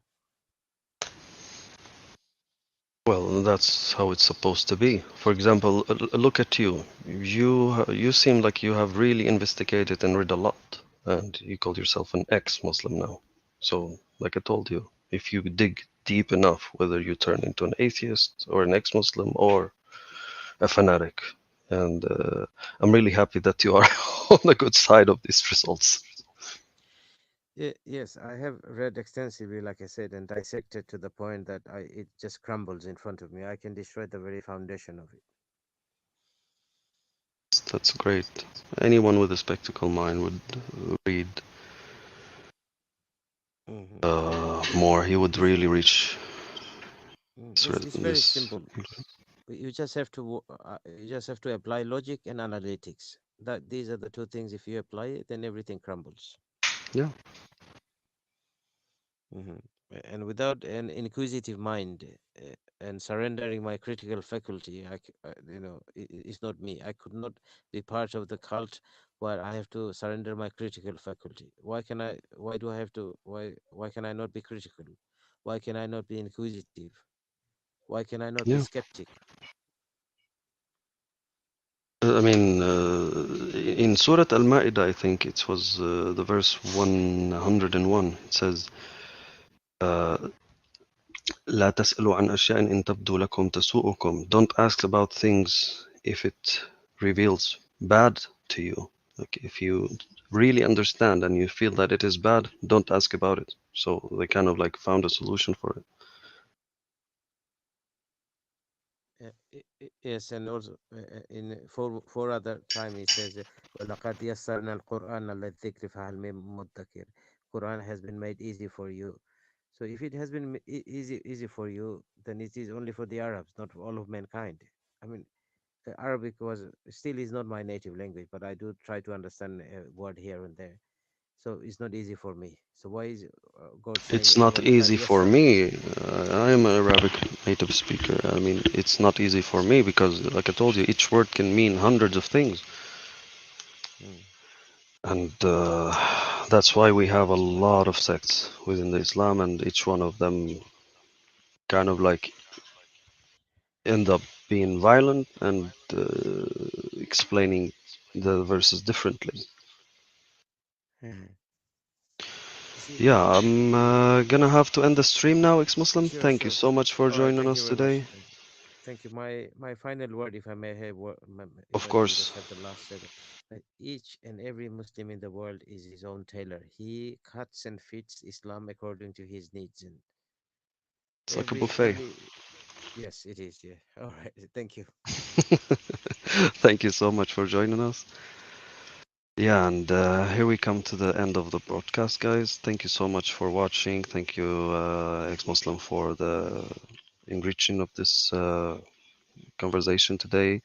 Well, that's how it's supposed to be. For example, look at you. You seem like you have really investigated and read a lot, and you call yourself an ex-Muslim now. So, like I told you, if you dig deep enough, whether you turn into an atheist or an ex-Muslim or a fanatic, and I'm really happy that you are on the good side of these results. Yes, I have read extensively, like I said, and dissected to the point that it just crumbles in front of me. I can destroy the very foundation of it. That's great. Anyone with a spectacle mind would read Hmm. more. He would It's, really reach it's very this. simple. You just have to you just have to apply logic and analytics. That these are the two things. If you apply it, then everything crumbles. Yeah, Hmm. And without an inquisitive mind and surrendering my critical faculty, it's not me. I could not be part of the cult where I have to surrender my critical faculty. Why can I? Why do I have to? Why can I not be critical? Why can I not be inquisitive? Why can I not be yeah. skeptic? I mean, in Surah Al-Ma'idah, I think it was the verse 101. It says, uh, لا تسألوا عن أشياء إن تبدو لكم تسوءكم. Don't ask about things if it reveals bad to you. Like if you really understand and you feel that it is bad, don't ask about it. So they kind of like found a solution for it. Yes, and also in four other time he says, وَلَقَدْ يَسَّرْنَا الْقُرْآنَ لِلذِّكْرِ فَهَلْ مِن مُدَّكِرٍ. Quran has been made easy for you. So if it has been easy for you, then it is only for the Arabs, not for all of mankind. I mean, Arabic was still is not my native language, but I do try to understand a word here and there. So it's not easy for me. So why is God saying, It's not وَلَقَدْ easy for يَسَّرْنَا? me. I am an Arabic native speaker. I mean, it's not easy for me because, like I told you, each word can mean hundreds of things. Mm. And that's why we have a lot of sects within the Islam, and each one of them kind of like end up being violent and explaining the verses differently. You see, Yeah, I'm gonna have to end the stream now, ex-Muslim. sure, Thank you sure. so much for All right, joining thank you us very much. today. Thank you. My final word, if I may have, if Of I can course, just have the last second, that each and every Muslim in the world is his own tailor. He cuts and fits Islam according to his needs, and it's like a buffet. yes, it is. Yeah. All right. Thank you. Thank you so much for joining us. Yeah, and here we come to the end of the broadcast, guys. Thank you so much for watching. Thank you, ex-Muslim, for the enriching of this conversation today.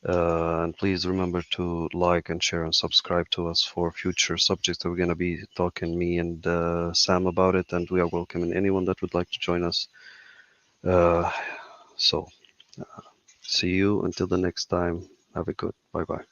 And please remember to like and share and subscribe to us for future subjects that we're going to be talking me and Sam about it. And we are welcoming anyone that would like to join us. Uh, so see you until the next time. Have a good. Bye bye.